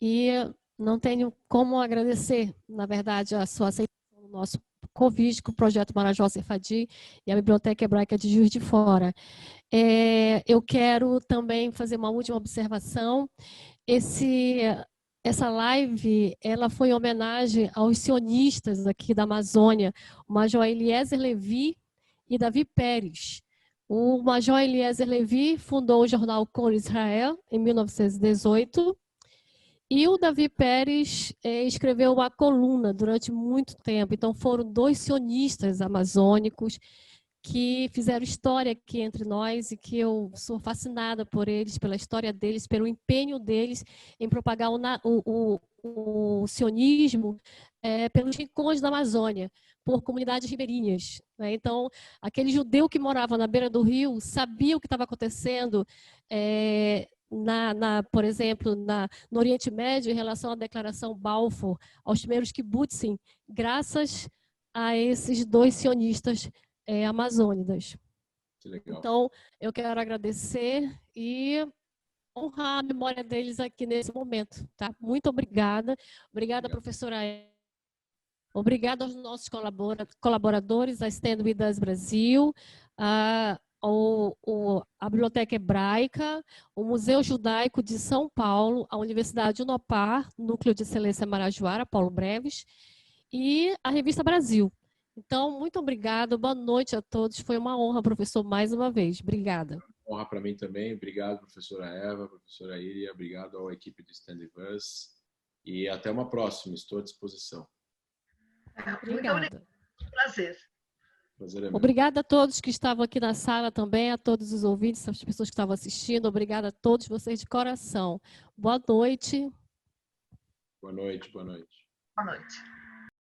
e não tenho como agradecer, na verdade, a sua aceitação no nosso Covid, com o projeto Marajó Sefadi e a Biblioteca Hebraica de Juiz de Fora. Eu quero também fazer uma última observação. Essa live, ela foi em homenagem aos sionistas aqui da Amazônia, o Major Eliezer Levi e Davi Pérez. O Major Eliezer Levi fundou o jornal Cor Israel em 1918 e o Davi Pérez escreveu uma coluna durante muito tempo. Então foram dois sionistas amazônicos que fizeram história aqui entre nós e que eu sou fascinada por eles, pela história deles, pelo empenho deles em propagar o sionismo pelos rincões da Amazônia, por comunidades ribeirinhas, né? Então, aquele judeu que morava na beira do rio sabia o que estava acontecendo, por exemplo, no Oriente Médio, em relação à Declaração Balfour, aos primeiros kibbutzim, graças a esses dois sionistas amazônidas. Que legal. Então, eu quero agradecer e honrar a memória deles aqui nesse momento. Tá? Muito obrigada. Obrigada, professora. Obrigada aos nossos colaboradores, a Stand With Us Brasil, a Biblioteca Hebraica, o Museu Judaico de São Paulo, a Universidade Unopar, Núcleo de Excelência Marajoara, Paulo Breves, e a Revista Brasil. Então, muito obrigada, boa noite a todos. Foi uma honra, professor, mais uma vez. Obrigada. Honra para mim também. Obrigado, professora Eva, professora Iria. Obrigado à equipe do Stand With Us. E até uma próxima. Estou à disposição. Obrigada. Muito prazer. Prazer é meu. Obrigada a todos que estavam aqui na sala também, a todos os ouvintes, as pessoas que estavam assistindo. Obrigada a todos vocês de coração. Boa noite. Boa noite, boa noite. Boa noite.